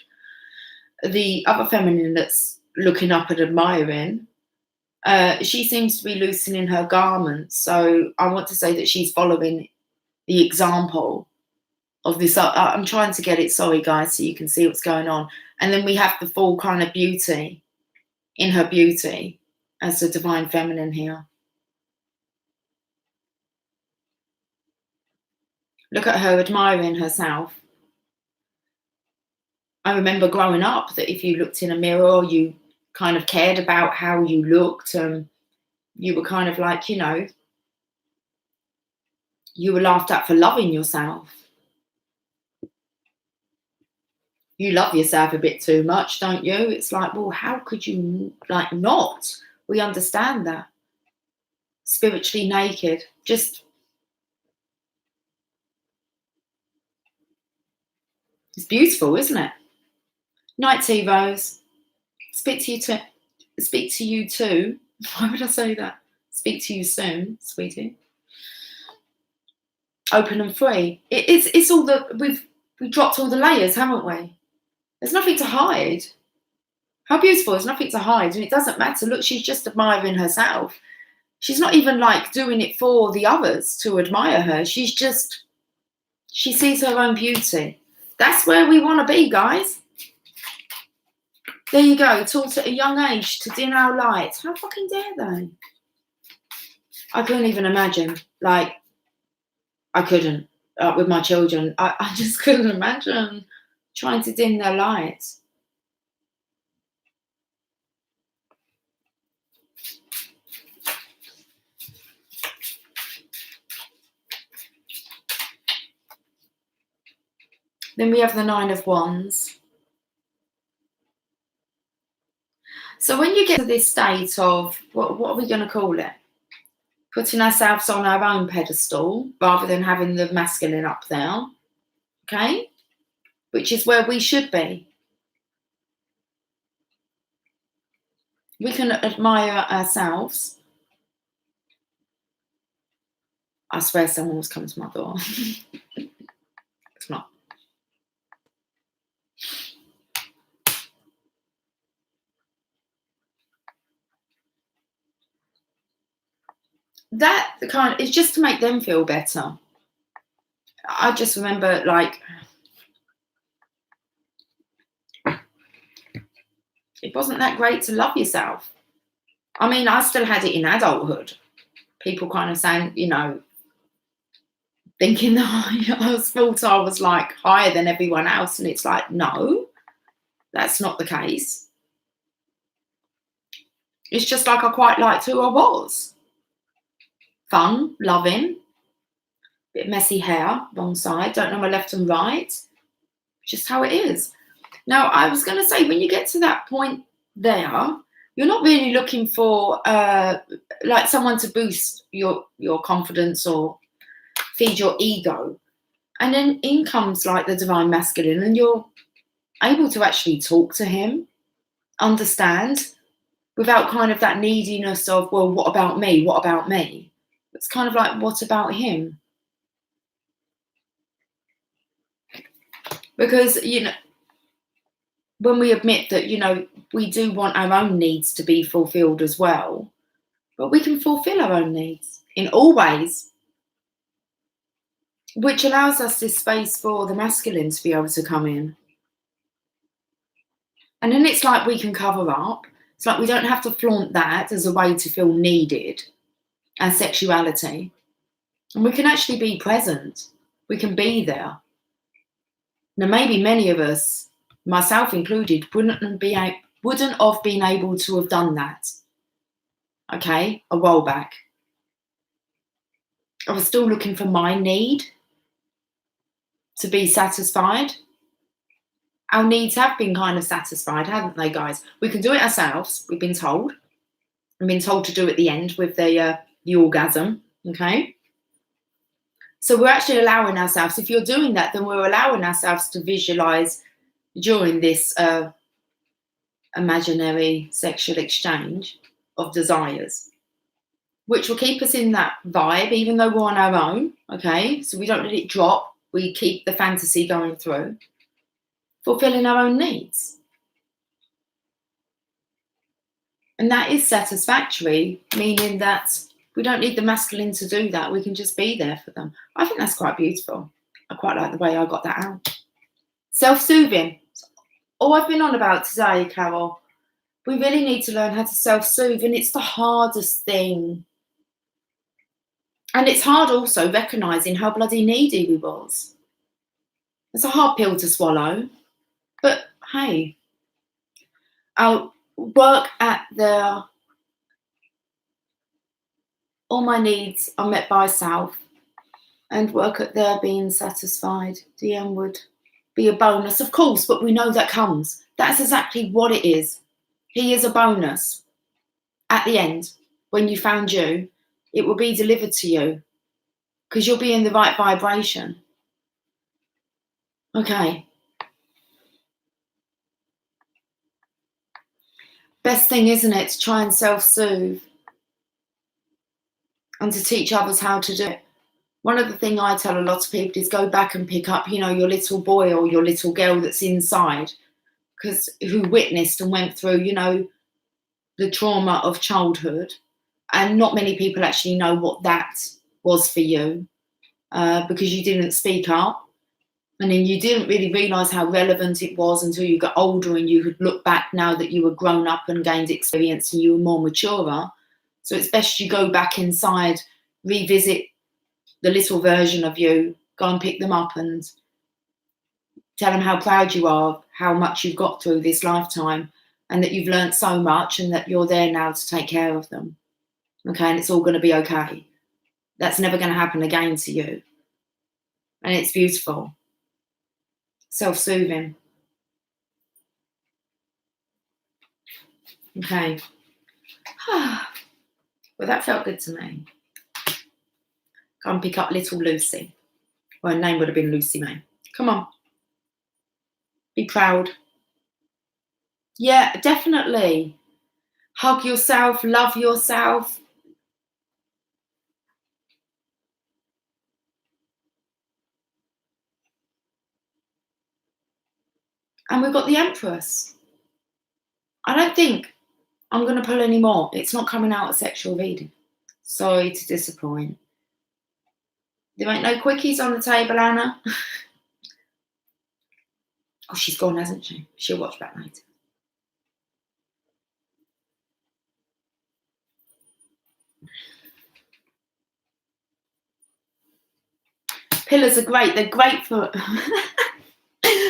Speaker 1: The other feminine that's looking up and admiring, she seems to be loosening her garments. So I want to say that she's following the example of this. I'm trying to get it, sorry guys, so you can see what's going on. And then we have the full kind of beauty in her beauty as the Divine Feminine here. Look at her admiring herself. I remember growing up that if you looked in a mirror, you kind of cared about how you looked. You were kind of like, you know, you were laughed at for loving yourself. You love yourself a bit too much, don't you? It's like, well, how could you like not? We understand that. Spiritually naked, just... It's beautiful, isn't it? Night tea, Rose. Speak to you too. Why would I say that? Speak to you soon, sweetie. Open and free. It's all the... We've dropped all the layers, haven't we? There's nothing to hide. How beautiful, there's nothing to hide, and it doesn't matter. Look, she's just admiring herself. She's not even like doing it for the others to admire her. She sees her own beauty. That's where we want to be, guys. There you go, taught at a young age to dim our lights. How fucking dare they? I couldn't even imagine. Like, I couldn't. With my children, I just couldn't imagine trying to dim their lights. Then we have the Nine of Wands. So when you get to this state of, what are we going to call it? Putting ourselves on our own pedestal rather than having the masculine up there, okay? Which is where we should be. We can admire ourselves. I swear someone was coming to my door. It's not. That kind of, it's just to make them feel better. I just remember, like, it wasn't that great to love yourself. I mean, I still had it in adulthood. People kind of saying, you know, thinking that I thought I was like higher than everyone else. And it's like, no, that's not the case. It's just like I quite liked who I was. Fun, loving, bit messy hair, wrong side, don't know my left and right. Just how it is. Now, I was going to say, when you get to that point there, you're not really looking for like someone to boost your confidence or feed your ego. And then in comes like the divine masculine, and you're able to actually talk to him, understand, without kind of that neediness of, well, what about me? What about me? It's kind of like, what about him? Because, you know, when we admit that, you know, we do want our own needs to be fulfilled as well, but we can fulfill our own needs in all ways, which allows us this space for the masculine to be able to come in. And then it's like we can cover up. It's like we don't have to flaunt that as a way to feel needed and sexuality. And we can actually be present. We can be there. Now, maybe many of us, myself included, wouldn't have been able to have done that, okay, a while back. I was still looking for my need to be satisfied. Our needs have been kind of satisfied, haven't they, guys? We can do it ourselves, we've been told. We've been told to do it at the end with the orgasm, okay? So we're actually allowing ourselves, if you're doing that, then we're allowing ourselves to visualize during this imaginary sexual exchange of desires, which will keep us in that vibe, even though we're on our own, okay? So we don't let it drop. We keep the fantasy going through, fulfilling our own needs. And that is satisfactory, meaning that we don't need the masculine to do that. We can just be there for them. I think that's quite beautiful. I quite like the way I got that out. Self-soothing. All I've been on about today, Carol, we really need to learn how to self-soothe, and it's the hardest thing. And it's hard also recognising how bloody needy we was. It's a hard pill to swallow, but hey, I'll work at all my needs are met by self, and work at their being satisfied. DM would be a bonus, of course, but we know that comes. That's exactly what it is. He is a bonus. At the end, when you found you, it will be delivered to you because you'll be in the right vibration. Okay. Best thing, isn't it, to try and self-soothe and to teach others how to do it. One of the things I tell a lot of people is go back and pick up, you know, your little boy or your little girl that's inside, because who witnessed and went through, you know, the trauma of childhood, and not many people actually know what that was for you, because you didn't speak up, and then you didn't really realise how relevant it was until you got older and you could look back now that you were grown up and gained experience and you were more mature. So it's best you go back inside, revisit the little version of you, go and pick them up and tell them how proud you are, how much you've got through this lifetime, and that you've learned so much and that you're there now to take care of them. Okay, and it's all going to be okay. That's never going to happen again to you. And it's beautiful. Self-soothing. Okay. Well, that felt good to me. Go and pick up little Lucy. Well, her name would have been Lucy May. Come on. Be proud. Yeah, definitely. Hug yourself, love yourself. And we've got the Empress. I don't think I'm going to pull any more. It's not coming out of sexual reading. Sorry to disappoint. There ain't no quickies on the table, Anna. Oh, she's gone, hasn't she? She'll watch back later. Pillars are great. They're great for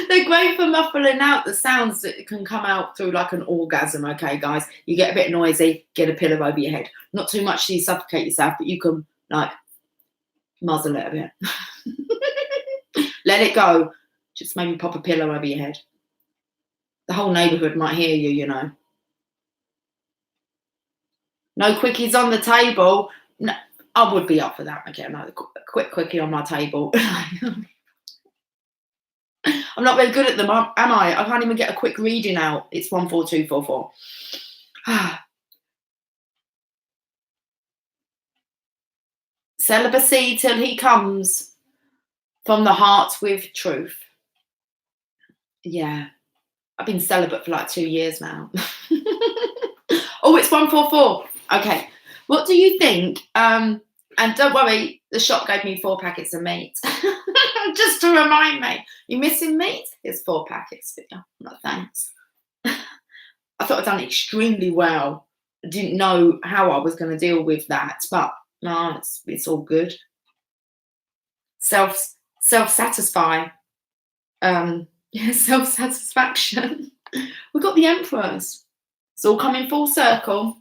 Speaker 1: they're great for muffling out the sounds that can come out through like an orgasm. Okay, guys, you get a bit noisy, get a pillow over your head. Not too much so you suffocate yourself, but you can like muzzle it a bit. Let it go. Just maybe pop a pillow over your head. The whole neighbourhood might hear you, you know. No quickies on the table. No, I would be up for that. Okay, another quick quickie on my table. I'm not very good at them, am I? I can't even get a quick reading out. It's 14244. Celibacy till he comes, from the heart with truth. Yeah. I've been celibate for like 2 years now. Oh, it's 144. Okay. What do you think? And don't worry, the shop gave me 4 packets of meat. Just to remind me. You missing meat? Here's 4 packets for you. No, thanks. I thought I'd done extremely well. I didn't know how I was going to deal with that, but no, it's all good. Self-satisfy. Self-satisfaction. We've got the Emperors. It's all coming full circle.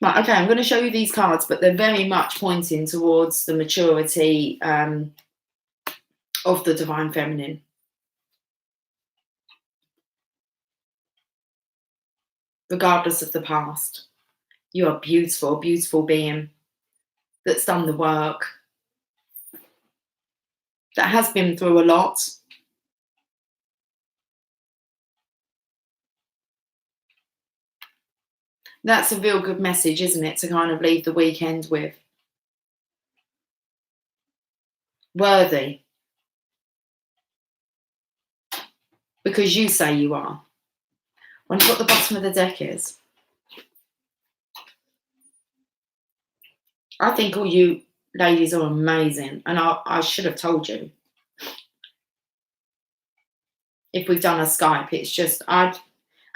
Speaker 1: Right, okay, I'm going to show you these cards, but they're very much pointing towards the maturity of the Divine Feminine. Regardless of the past, you are beautiful, beautiful being that's done the work, that has been through a lot. That's a real good message, isn't it, to kind of leave the weekend with. Worthy. Because you say you are. Wonder what the bottom of the deck is. I think all you ladies are amazing, and I should have told you. If we've done a Skype, it's just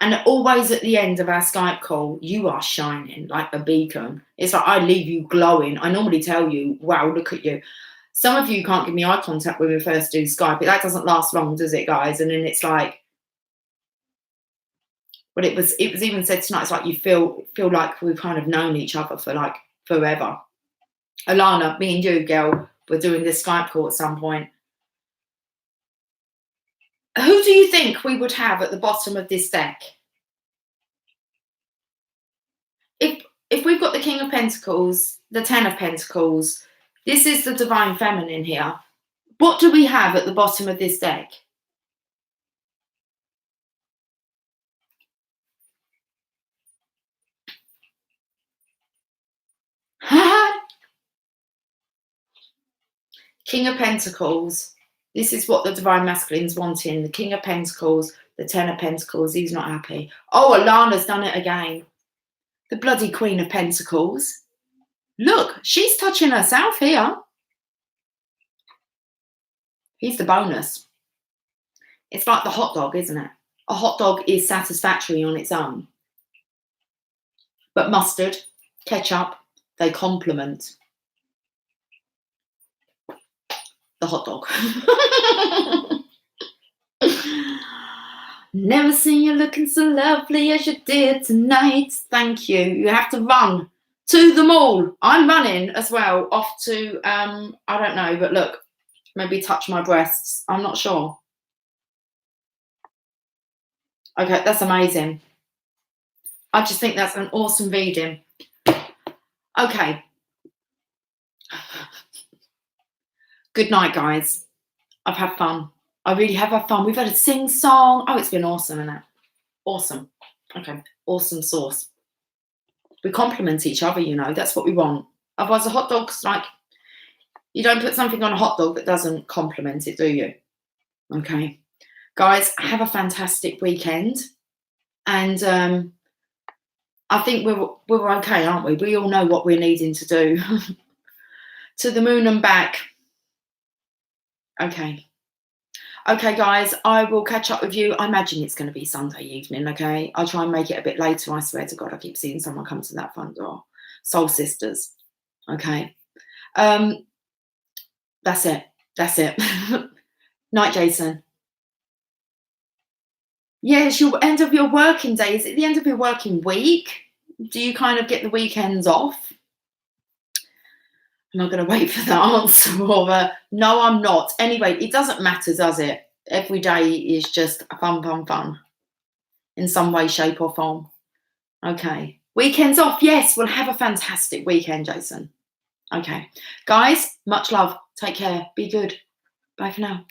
Speaker 1: and always at the end of our Skype call, you are shining like a beacon. It's like I leave you glowing. I normally tell you, wow, look at you. Some of you can't give me eye contact when we first do Skype. That doesn't last long, does it, guys? And then it's like, but it was even said tonight, it's like you feel like we've kind of known each other for like forever. Alana, me and you, girl, we're doing this Skype call at some point. Who do you think we would have at the bottom of this deck? If we've got the King of Pentacles, the 10 of Pentacles, this is the Divine Feminine here. What do we have at the bottom of this deck? King of Pentacles, This is what the Divine Masculine's wanting. The King of Pentacles, the Ten of Pentacles. He's not happy. Oh, Alana's done it again. The bloody Queen of Pentacles. Look, she's touching herself here. Here's the bonus. It's like the hot dog, isn't it? A hot dog is satisfactory on its own. But mustard, ketchup, they complement the hot dog. Never seen you looking so lovely as you did tonight. Thank you. You have to run to the mall. I'm running as well off to, I don't know, but look, maybe touch my breasts. I'm not sure. Okay, that's amazing. I just think that's an awesome reading. Okay. Good night, guys. I've had fun. I really have had fun. We've had a sing song. Oh, it's been awesome, isn't it? Awesome. Okay, awesome sauce. We complement each other, you know. That's what we want. Otherwise, a hot dog's like, you don't put something on a hot dog that doesn't complement it, do you? Okay. Guys, have a fantastic weekend. And I think we're okay, aren't we? We all know what we're needing to do. To the moon and back. Okay. Okay, guys, I will catch up with you. I imagine it's going to be Sunday evening, okay? I'll try and make it a bit later. I swear to God, I keep seeing someone come to that front door. Soul Sisters, okay? That's it. That's it. Night, Jason. Yes, your end of your working day. Is it the end of your working week? Do you kind of get the weekends off? I'm not going to wait for that answer. Or, no, I'm not. Anyway, it doesn't matter, does it? Every day is just fun in some way, shape or form. Okay. Weekends off. Yes, we'll have a fantastic weekend, Jason. Okay. Guys, much love. Take care. Be good. Bye for now.